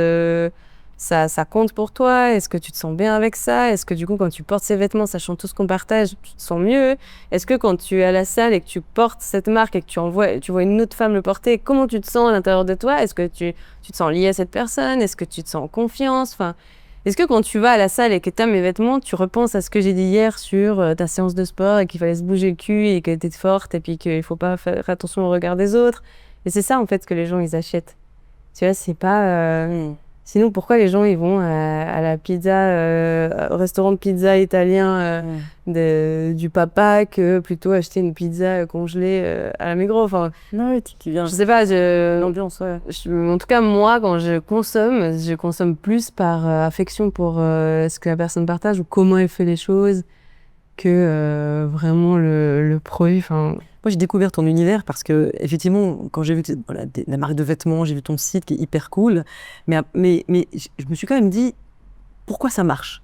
ça compte pour toi? Est-ce que tu te sens bien avec ça? Est-ce que du coup, quand tu portes ces vêtements, sachant tout ce qu'on partage, tu te sens mieux? Est-ce que quand tu es à la salle et que tu portes cette marque et que tu vois une autre femme le porter, comment tu te sens à l'intérieur de toi? Est-ce que tu te sens lié à cette personne? Est-ce que tu te sens en confiance? Enfin, est-ce que quand tu vas à la salle et que tu as mes vêtements, tu repenses à ce que j'ai dit hier sur ta séance de sport et qu'il fallait se bouger le cul et que t'es forte et puis qu'il faut pas faire attention au regard des autres? Et c'est ça, en fait, que les gens, ils achètent. Tu vois, c'est pas... Sinon, pourquoi les gens, ils vont à la pizza, au restaurant de pizza italien du papa que plutôt acheter une pizza congelée à la Migros? Enfin, Non, oui, qui vient. je sais pas, L'ambiance, ouais. en tout cas, moi, quand je consomme plus par affection pour ce que la personne partage ou comment elle fait les choses que vraiment le produit. Enfin, Moi, j'ai découvert ton univers parce que, effectivement, quand j'ai vu la marque de vêtements, j'ai vu ton site qui est hyper cool, mais je me suis quand même dit, pourquoi ça marche?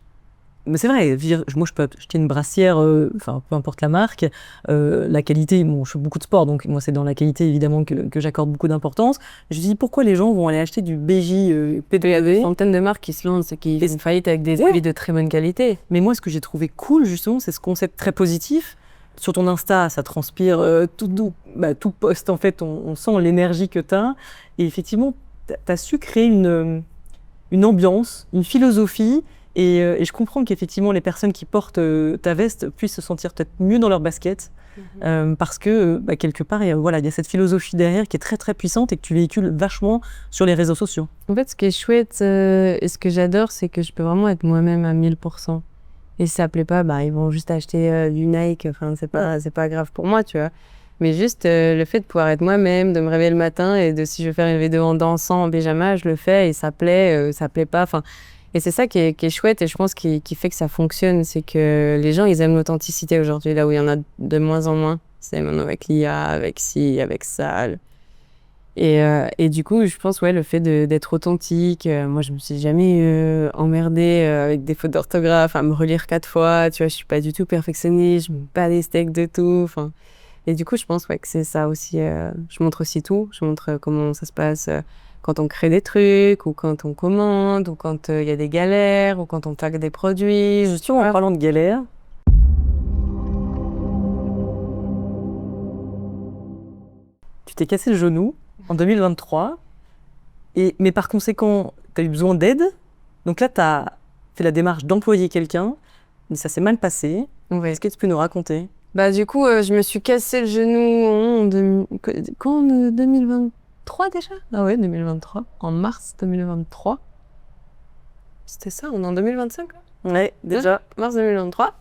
Mais c'est vrai, moi je peux acheter une brassière, enfin peu importe la marque, la qualité, bon, je fais beaucoup de sport, donc moi c'est dans la qualité évidemment que j'accorde beaucoup d'importance. Je me suis dit pourquoi les gens vont aller acheter du BJ, il y a des PDAV. centaines de marques qui se lancent et qui font faillite avec des Ouais. produits de très bonne qualité. Mais moi ce que j'ai trouvé cool justement, c'est ce concept très positif. Sur ton Insta, ça transpire tout post en fait, on sent l'énergie que tu as. Et effectivement, tu as su créer une ambiance, une philosophie. Et je comprends qu'effectivement, les personnes qui portent ta veste puissent se sentir peut-être mieux dans leur basket. Parce que quelque part, il y a cette philosophie derrière qui est très très puissante et que tu véhicules vachement sur les réseaux sociaux. En fait, ce qui est chouette et ce que j'adore, c'est que je peux vraiment être moi-même à 1000%. Et si ça plaît pas, ils vont juste acheter du Nike. Enfin, c'est pas grave pour moi, tu vois. Mais juste le fait de pouvoir être moi-même, de me réveiller le matin et si je veux faire une vidéo en dansant en pyjama, je le fais et ça plaît pas. Enfin, et c'est ça qui est chouette et je pense qui fait que ça fonctionne. C'est que les gens, ils aiment l'authenticité aujourd'hui, là où il y en a de moins en moins. C'est maintenant avec l'IA, avec ci, avec ça. Et du coup, je pense, le fait d'être authentique, moi, je me suis jamais emmerdée avec des fautes d'orthographe, à me relire 4 fois, tu vois, je suis pas du tout perfectionniste, je me mets pas des steaks de tout, enfin. Et du coup, je pense, que c'est ça aussi, je montre aussi tout, je montre comment ça se passe quand on crée des trucs, ou quand on commande, ou quand il y a des galères, ou quand on pack des produits. Justement, en parlant de galères, tu t'es cassé le genou en 2023, mais par conséquent, tu as eu besoin d'aide. Donc là, tu as fait la démarche d'employer quelqu'un, mais ça s'est mal passé. Ouais. Est-ce que tu peux nous raconter? Du coup, je me suis cassé le genou en 2023 déjà? Ah ouais, 2023. En mars 2023. C'était ça, on est en 2025 là? Ouais, déjà. Mars 2023.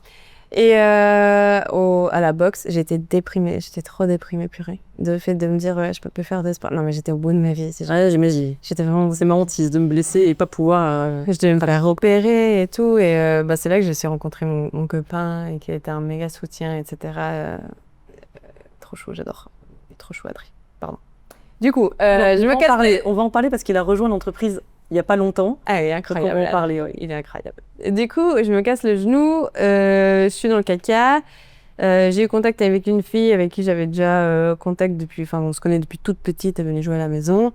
Et à la boxe, j'étais déprimée, j'étais trop déprimée, purée. Le fait de me dire, je peux plus faire de sport. Non, mais j'étais au bout de ma vie. Ouais, j'imagine. J'étais vraiment... C'est ma hantise de me blesser et pas pouvoir... Je devais me faire repérer et tout. Et c'est là que j'ai rencontré mon copain et qui a été un méga soutien, etc. Trop chaud, j'adore. Trop chaud, Adri. Pardon. Du coup, on va en parler parce qu'il a rejoint l'entreprise il n'y a pas longtemps. Ah, il est incroyable. On va en parler, oui. Il est incroyable. Et du coup, je me casse le genou, je suis dans le caca. J'ai eu contact avec une fille avec qui j'avais déjà contact depuis, enfin, on se connaît depuis toute petite, elle venait jouer à la maison.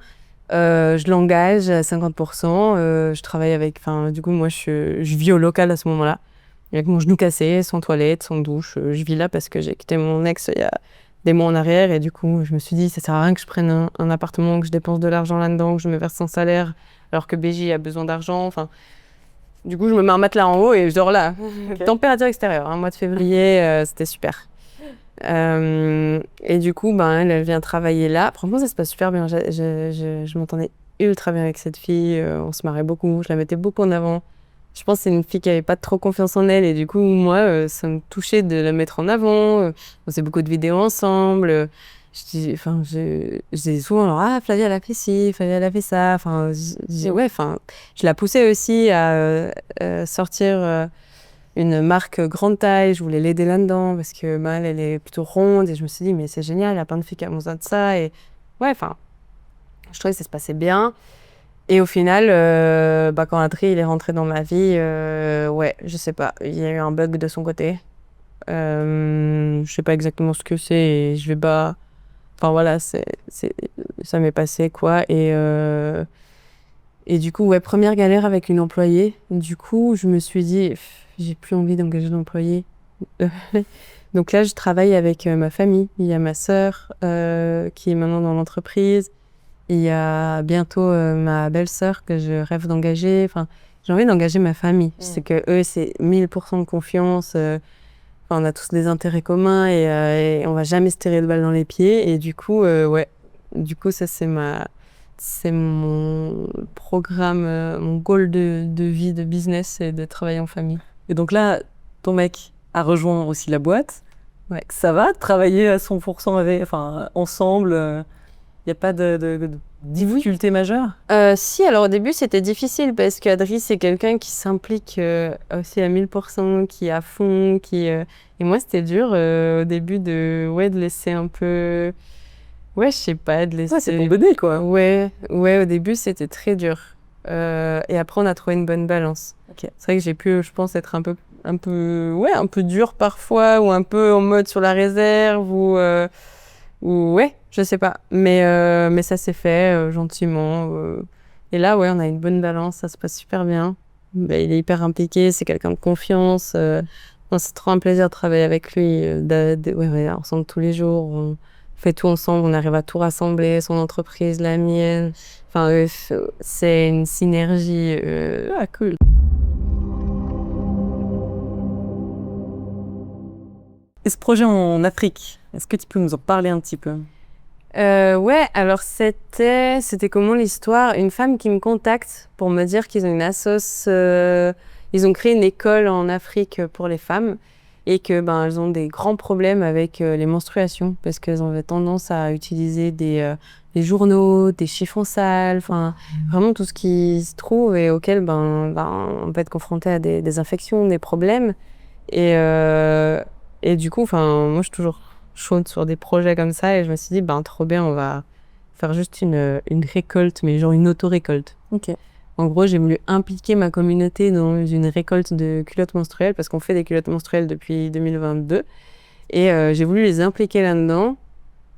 Je l'engage à 50%. Je travaille avec, enfin, du coup, moi, je vis au local à ce moment-là. Avec mon genou cassé, sans toilette, sans douche. Je vis là parce que j'ai quitté mon ex il y a des mois en arrière. Et du coup, je me suis dit, ça sert à rien que je prenne un appartement, que je dépense de l'argent là-dedans, que je me verse sans salaire, alors que BJ a besoin d'argent. Enfin, du coup, je me mets un matelas en haut et je dors là. Okay. Température extérieure, mois de février, c'était super. Et du coup, elle vient travailler là. Franchement, ça se passe super bien. Je m'entendais ultra bien avec cette fille. On se marrait beaucoup. Je la mettais beaucoup en avant. Je pense que c'est une fille qui avait pas trop confiance en elle. Et du coup, moi, ça me touchait de la mettre en avant. On faisait beaucoup de vidéos ensemble. Je disais souvent, alors, Flavia, elle a fait ci, Flavia, elle a fait ça. Enfin, je la poussais aussi à sortir une marque grande taille. Je voulais l'aider là-dedans parce que elle est plutôt ronde. Et je me suis dit, mais c'est génial, il y a plein de filles qui ont besoin de ça. Et ouais, enfin, je trouvais que ça se passait bien. Et au final, quand Adri il est rentré dans ma vie, ouais, je sais pas, il y a eu un bug de son côté. Je sais pas exactement ce que c'est et je vais pas. Enfin voilà, ça m'est passé quoi. Et du coup, ouais, première galère avec une employée. Du coup, je me suis dit, j'ai plus envie d'engager d'employés. Donc là, je travaille avec ma famille. Il y a ma sœur qui est maintenant dans l'entreprise. Il y a bientôt ma belle-sœur que je rêve d'engager. Enfin, j'ai envie d'engager ma famille. Je sais que eux, c'est 1000% de confiance. On a tous des intérêts communs et on va jamais se tirer de balles dans les pieds. Et du coup, ouais. Du coup, ça, c'est mon programme, mon goal de vie, de business, c'est de travailler en famille. Et donc là, ton mec a rejoint aussi la boîte. Ouais. Ça va, travailler à 100% ensemble, il n'y a pas de difficulté majeure? Si, alors au début, c'était difficile parce qu'Adri, c'est quelqu'un qui s'implique aussi à 1000%, qui est à fond, et moi, c'était dur au début de laisser un peu... Ouais, je sais pas, de laisser... Ouais, c'est ton bébé, quoi. Ouais, au début, c'était très dur. Et après, on a trouvé une bonne balance. Okay. C'est vrai que j'ai pu, je pense, être un peu dur parfois, ou un peu en mode sur la réserve, ou ouais, je sais pas. Mais ça s'est fait gentiment. Et là, ouais, on a une bonne balance, ça se passe super bien. Il est hyper impliqué, c'est quelqu'un de confiance. C'est trop un plaisir de travailler avec lui, ensemble tous les jours. On fait tout ensemble, on arrive à tout rassembler, son entreprise, la mienne. Enfin, c'est une synergie. Cool. Et ce projet en Afrique, est-ce que tu peux nous en parler un petit peu? Ouais, alors c'était comment l'histoire? Une femme qui me contacte pour me dire qu'ils ont une assos, ils ont créé une école en Afrique pour les femmes et que elles ont des grands problèmes avec les menstruations parce qu'elles ont tendance à utiliser des journaux, des chiffons sales, enfin vraiment tout ce qui se trouve et auquel on peut être confronté à des infections, des problèmes et du coup, moi je suis toujours chaude sur des projets comme ça et je me suis dit trop bien, on va faire juste une récolte, mais genre une auto-récolte. Ok. En gros, j'ai voulu impliquer ma communauté dans une récolte de culottes menstruelles parce qu'on fait des culottes menstruelles depuis 2022 et j'ai voulu les impliquer là-dedans,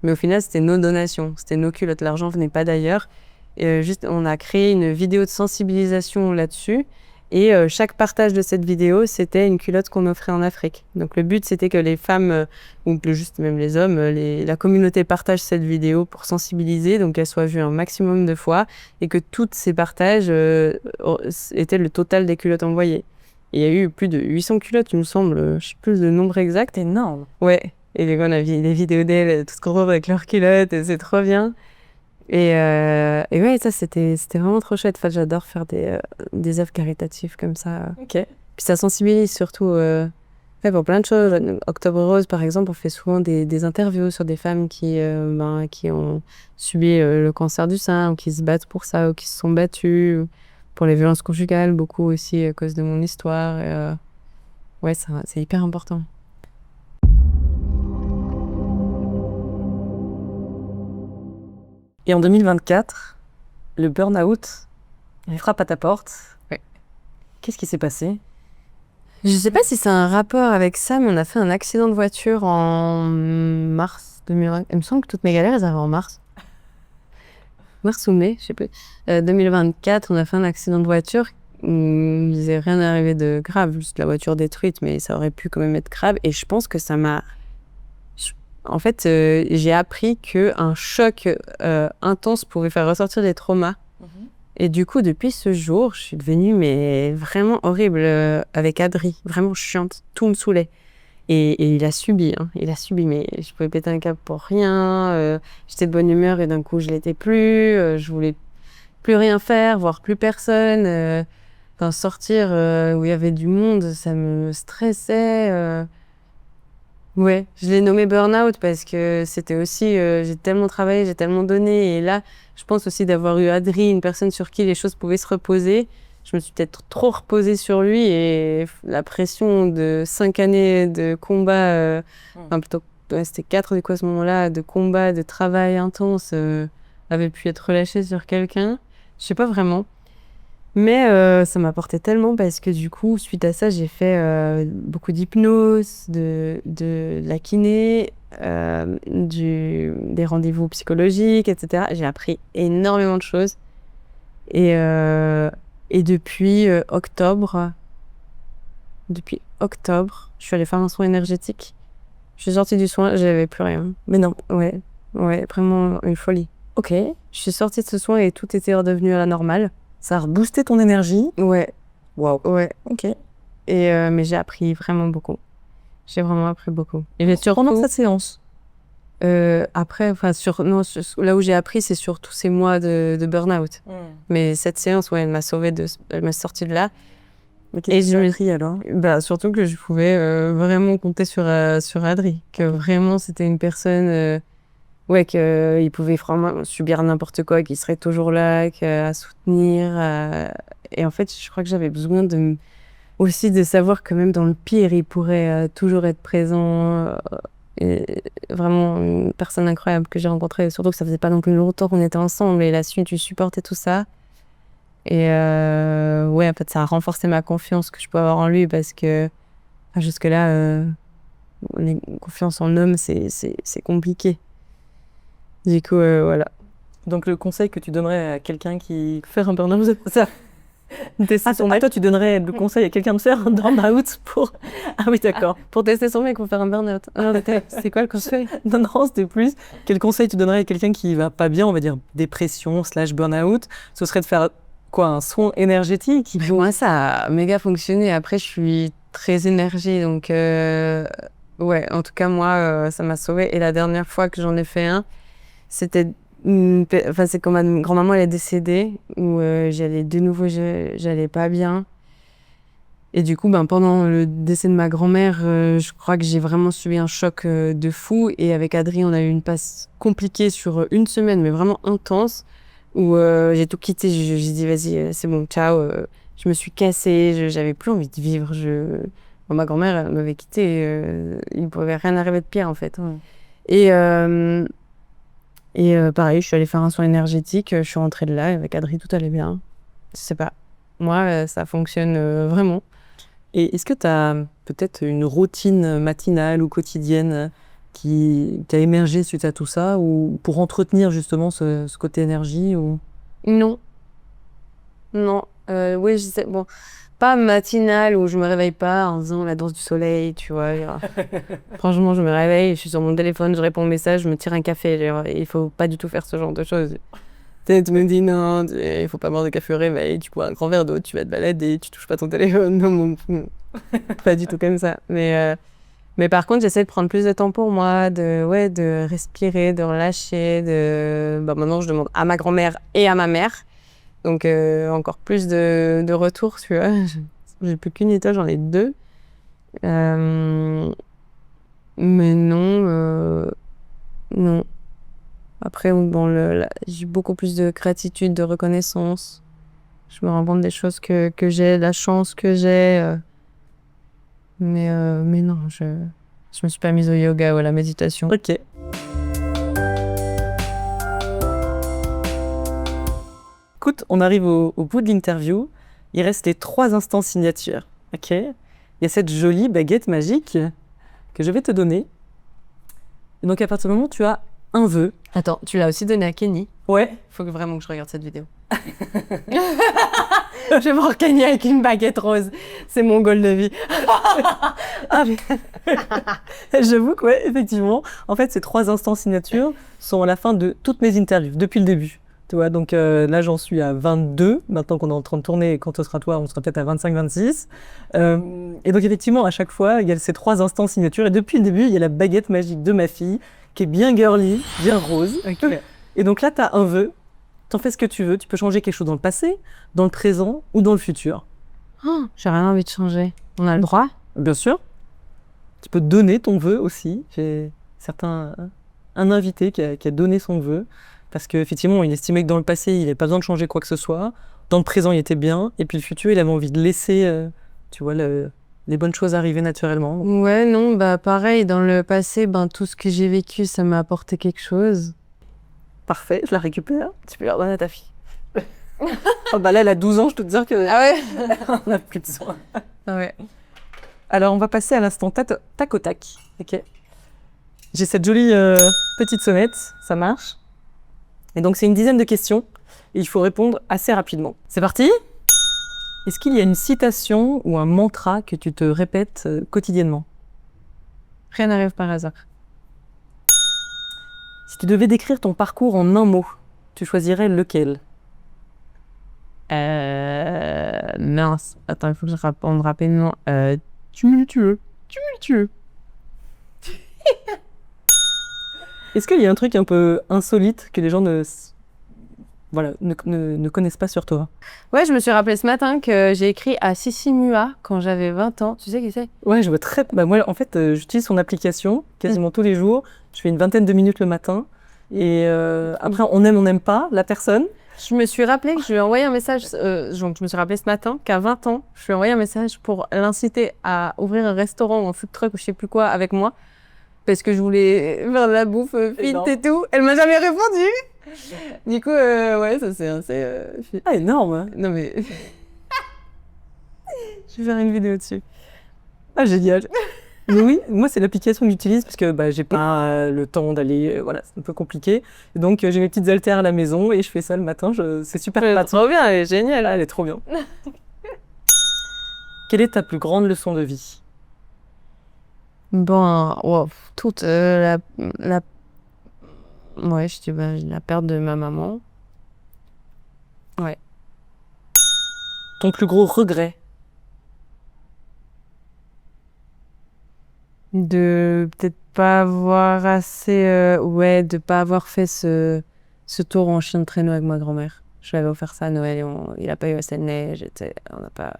mais au final c'était nos donations, c'était nos culottes, l'argent venait pas d'ailleurs. Et juste on a créé une vidéo de sensibilisation là-dessus. Et chaque partage de cette vidéo, c'était une culotte qu'on offrait en Afrique. Donc le but, c'était que les femmes, ou juste même les hommes, la communauté partage cette vidéo pour sensibiliser, donc qu'elle soit vue un maximum de fois, et que tous ces partages étaient le total des culottes envoyées. Et il y a eu plus de 800 culottes, il me semble, je sais plus le nombre exact. C'est énorme. Ouais, et les gars, on a vu des vidéos d'elles, toutes courant avec leurs culottes, et c'est trop bien. Et ouais, ça, c'était vraiment trop chouette. En fait, j'adore faire des œuvres caritatives comme ça. Ok. Puis ça sensibilise surtout pour plein de choses. Octobre Rose, par exemple, on fait souvent des interviews sur des femmes qui ont subi le cancer du sein, ou qui se battent pour ça, ou qui se sont battues, pour les violences conjugales, beaucoup aussi à cause de mon histoire. Et, ouais, c'est hyper important. Et en 2024, le burn-out frappe à ta porte. Ouais. Qu'est-ce qui s'est passé? Je sais pas si c'est un rapport avec ça, mais on a fait un accident de voiture en mars 2020. Il me semble que toutes mes galères, elles arrivent en mars. Mars ou mai, je sais plus. 2024, on a fait un accident de voiture. Il n'est rien arrivé de grave, juste la voiture détruite, mais ça aurait pu quand même être grave. Et je pense que ça m'a... En fait, j'ai appris qu'un choc intense pouvait faire ressortir des traumas. Et du coup, depuis ce jour, je suis devenue vraiment horrible avec Adri. Vraiment chiante. Tout me saoulait. Et il a subi. Il a subi, mais je pouvais péter un câble pour rien. J'étais de bonne humeur et d'un coup, je l'étais plus. Je voulais plus rien faire, voir plus personne. Sortir où il y avait du monde, ça me stressait. Ouais, je l'ai nommé burn-out parce que c'était aussi, j'ai tellement travaillé, j'ai tellement donné. Et là, je pense aussi d'avoir eu Adri, une personne sur qui les choses pouvaient se reposer. je me suis peut-être trop reposée sur lui et la pression de 5 années de combat, enfin plutôt, ouais, c'était 4 du coup à ce moment-là, de combat, de travail intense, avait pu être relâchée sur quelqu'un. Je sais pas vraiment. Mais ça m'apportait tellement parce que du coup, suite à ça, j'ai fait beaucoup d'hypnose, de la kiné, des rendez-vous psychologiques, etc. J'ai appris énormément de choses. Et, et depuis octobre, je suis allée faire un soin énergétique. Je suis sortie du soin, j'avais plus rien. Mais non. Ouais, vraiment une folie. Ok. Je suis sortie de ce soin et tout était redevenu à la normale. Ça a reboosté ton énergie. Ouais, Waouh. ouais. Ok. Et mais j'ai appris vraiment beaucoup. J'ai vraiment appris beaucoup. Et j'ai Pendant surtout, cette séance. après, enfin, là où j'ai appris, c'est sur tous ces mois de burn-out. Mais cette séance, ouais, elle m'a sauvée elle m'a sortie de là. Mais Et qu'est-ce que tu as appris alors? Bah, surtout que je pouvais vraiment compter sur Adri. Que vraiment, c'était une personne, ouais, qu'il pouvait vraiment subir n'importe quoi, qu'il serait toujours là, à soutenir. Et en fait, je crois que j'avais besoin aussi de savoir que même dans le pire, il pourrait toujours être présent. Et vraiment une personne incroyable que j'ai rencontrée. Surtout que ça faisait pas non plus longtemps qu'on était ensemble. Et il a su supporter tout ça. Et ouais, en fait, ça a renforcé ma confiance que je peux avoir en lui parce que jusque-là, les confiance en homme, c'est compliqué. Du coup, voilà. Donc le conseil que tu donnerais à quelqu'un qui fait un burn-out, ça. Tester son mec. Toi, tu donnerais le conseil à quelqu'un de faire un burn-out pour. Ah oui, d'accord. Pour tester son mec, pour faire un burn-out. C'est quoi le conseil? Non, c'était plus. Quel conseil tu donnerais à quelqu'un qui va pas bien, on va dire dépression / burn-out? Ce serait de faire quoi, un soin énergétique? Moi, ça a méga fonctionné. Après, je suis très énergie, donc ouais. En tout cas, moi, ça m'a sauvée. Et la dernière fois que j'en ai fait un, c'était c'est quand ma grand-maman elle est décédée, où j'allais de nouveau, j'allais pas bien. Et du coup, pendant le décès de ma grand-mère, je crois que j'ai vraiment subi un choc de fou. Et avec Adri, on a eu une passe compliquée sur une semaine, mais vraiment intense, où j'ai tout quitté. J'ai dit, vas-y, c'est bon, ciao. Je me suis cassée, j'avais plus envie de vivre. Bon, ma grand-mère, elle m'avait quittée. Il ne pouvait rien arriver de pire, en fait. Et pareil, je suis allée faire un soin énergétique. Je suis rentrée de là, avec Adri, tout allait bien. Je sais pas. Moi, ça fonctionne vraiment. Et est-ce que tu as peut-être une routine matinale ou quotidienne qui a émergé suite à tout ça, ou pour entretenir justement ce côté énergie ou... Non. Non. Oui, je sais. Bon, pas matinale où je me réveille pas en faisant la danse du soleil, tu vois. Franchement, je me réveille, je suis sur mon téléphone, je réponds aux messages, je me tire un café. Il faut pas du tout faire ce genre de choses. Tu me dis non, il faut pas boire de café au réveil, tu bois un grand verre d'eau, tu vas te balader, tu touches pas ton téléphone. Non, pas du tout comme ça. Mais par contre, j'essaie de prendre plus de temps pour moi, de respirer, de relâcher. Maintenant, je demande à ma grand-mère et à ma mère. Donc, encore plus de retours, tu vois. J'ai plus qu'une étage, j'en ai 2. Mais non, non. Après, j'ai beaucoup plus de gratitude, de reconnaissance. Je me rends compte des choses que j'ai, la chance que j'ai. Mais non, je me suis pas mise au yoga ou à la méditation. Ok. Écoute, on arrive au bout de l'interview. Il reste les 3 instants signature. Ok. Il y a cette jolie baguette magique que je vais te donner. Et donc à partir du moment où tu as un vœu. Attends, tu l'as aussi donné à Kenny? Ouais. Faut vraiment que je regarde cette vidéo. Je vais voir Kenny avec une baguette rose. C'est mon goal de vie. Ah, j'avoue que ouais, effectivement. En fait, ces 3 instants signature sont à la fin de toutes mes interviews, depuis le début. Tu vois, donc là, j'en suis à 22. Maintenant qu'on est en train de tourner, quand ce sera toi, on sera peut-être à 25-26. Et donc, effectivement, à chaque fois, il y a ces 3 instants signature. Et depuis le début, il y a la baguette magique de ma fille, qui est bien girly, bien rose. Okay. Et donc là, tu as un vœu. T'en fais ce que tu veux. Tu peux changer quelque chose dans le passé, dans le présent ou dans le futur. Oh, j'ai rien envie de changer. On a le droit? Bien sûr. Tu peux donner ton vœu aussi. J'ai un invité qui a donné son vœu parce qu'effectivement, il estimait que dans le passé, il n'avait pas besoin de changer quoi que ce soit. Dans le présent, il était bien, et puis le futur, il avait envie de laisser, tu vois, les bonnes choses arriver naturellement. Ouais, non, bah pareil, dans le passé, tout ce que j'ai vécu, ça m'a apporté quelque chose. Parfait, je la récupère. Tu peux la redonner à ta fille. Oh bah là, elle a 12 ans, je peux te dire que Ah ouais. on n'a plus besoin. Ah ouais. Alors, on va passer à l'instant tac au tac. Ok. J'ai cette jolie petite sonnette, ça marche. Et donc, c'est une dizaine de questions et il faut répondre assez rapidement. C'est parti ? Est-ce qu'il y a une citation ou un mantra que tu te répètes quotidiennement ? Rien n'arrive par hasard. Si tu devais décrire ton parcours en un mot, tu choisirais lequel ? Mince. Attends, il faut que je réponde rapidement. Tumultueux. Tumultueux. Est-ce qu'il y a un truc un peu insolite que les gens ne connaissent pas sur toi ? Ouais, je me suis rappelé ce matin que j'ai écrit à Sissi Mua quand j'avais 20 ans. Tu sais qui c'est ? Ouais, je vois très... Bah, moi, en fait, j'utilise son application quasiment tous les jours. Je fais une vingtaine de minutes le matin. Et après, on aime, on n'aime pas la personne. Je me suis rappelé que je lui ai envoyé un message. Donc, je me suis rappelé ce matin qu'à 20 ans, je lui ai envoyé un message pour l'inciter à ouvrir un restaurant ou un food truck ou je sais plus quoi avec moi. Parce que je voulais faire de la bouffe fit et tout. Elle m'a jamais répondu. Du coup, ouais, ça c'est assez... Ah, énorme. Non mais... Je vais faire une vidéo dessus. Ah, génial. Mais oui, moi, c'est l'application que j'utilise parce que j'ai pas le temps d'aller... voilà, c'est un peu compliqué. Et donc, j'ai mes petites haltères à la maison et je fais ça le matin. C'est super pratique. Trop bien, elle est géniale. Ah, elle est trop bien. Quelle est ta plus grande leçon de vie ? Bon, wow, toute ouais, je dis la perte de ma maman. Ouais. Ton plus gros regret ? De peut-être pas avoir assez... de pas avoir fait ce tour en chien de traîneau avec ma grand-mère. Je lui avais offert ça à Noël et il a pas eu assez de neige. On n'a pas...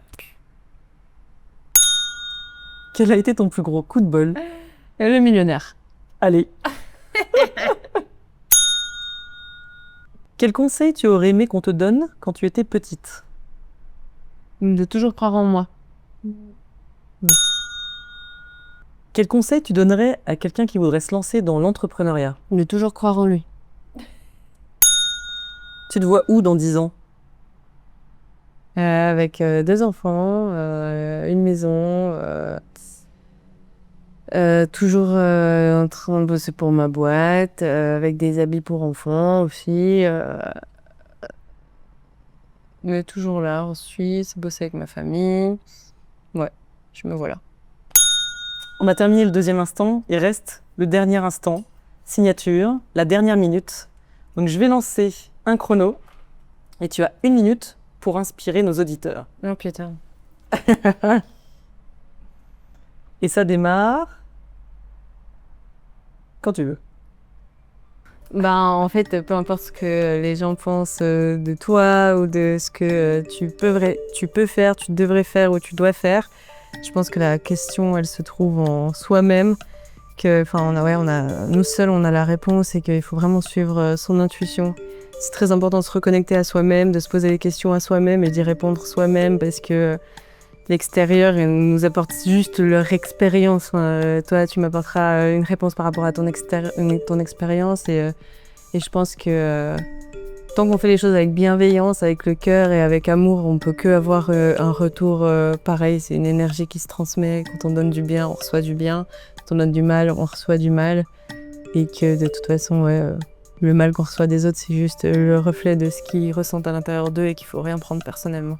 Quel a été ton plus gros coup de bol ? Le millionnaire. Allez. Quel conseil tu aurais aimé qu'on te donne quand tu étais petite ? De toujours croire en moi. Quel conseil tu donnerais à quelqu'un qui voudrait se lancer dans l'entrepreneuriat ? De toujours croire en lui. Tu te vois où dans 10 ans ? Avec 2 enfants, une maison, toujours en train de bosser pour ma boîte, avec des habits pour enfants aussi. Mais toujours là, en Suisse, bosser avec ma famille. Ouais, je me vois là. On a terminé le deuxième instant, il reste le dernier instant, signature, la dernière minute. Donc je vais lancer un chrono et tu as 1 minute pour inspirer nos auditeurs. Oh putain. Et ça démarre quand tu veux. En fait, peu importe ce que les gens pensent de toi ou de ce que tu peux faire, tu devrais faire ou tu dois faire, je pense que la question, elle se trouve en soi-même. Nous seuls, on a la réponse et qu'il faut vraiment suivre son intuition. C'est très important de se reconnecter à soi-même, de se poser les questions à soi-même et d'y répondre soi-même parce que l'extérieur nous apporte juste leur expérience. Toi, tu m'apporteras une réponse par rapport à ton expérience et je pense que tant qu'on fait les choses avec bienveillance, avec le cœur et avec amour, on peut que avoir un retour pareil. C'est une énergie qui se transmet. Quand on donne du bien, on reçoit du bien. Quand on donne du mal, on reçoit du mal. Et que de toute façon, le mal qu'on reçoit des autres, c'est juste le reflet de ce qu'ils ressentent à l'intérieur d'eux et qu'il faut rien prendre personnellement.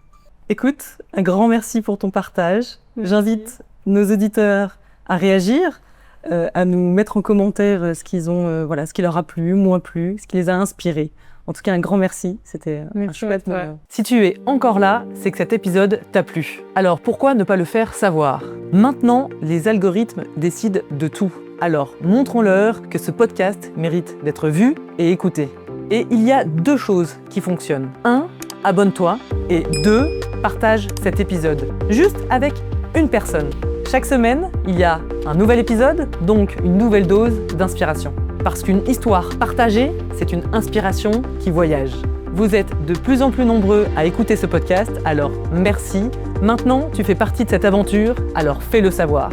Écoute, un grand merci pour ton partage. Merci. J'invite nos auditeurs à réagir, à nous mettre en commentaire ce qui leur a plu, moins plu, ce qui les a inspirés. En tout cas, un grand merci. C'était un chouette moment. Si tu es encore là, c'est que cet épisode t'a plu. Alors pourquoi ne pas le faire savoir ? Maintenant, les algorithmes décident de tout. Alors montrons-leur que ce podcast mérite d'être vu et écouté. Et il y a 2 choses qui fonctionnent. 1, abonne-toi. Et 2, partage cet épisode. Juste avec une personne. Chaque semaine, il y a un nouvel épisode, donc une nouvelle dose d'inspiration. Parce qu'une histoire partagée, c'est une inspiration qui voyage. Vous Vous êtes de plus en plus nombreux à écouter ce podcast, alors merci. Maintenant, tu fais partie de cette aventure, alors fais-le savoir.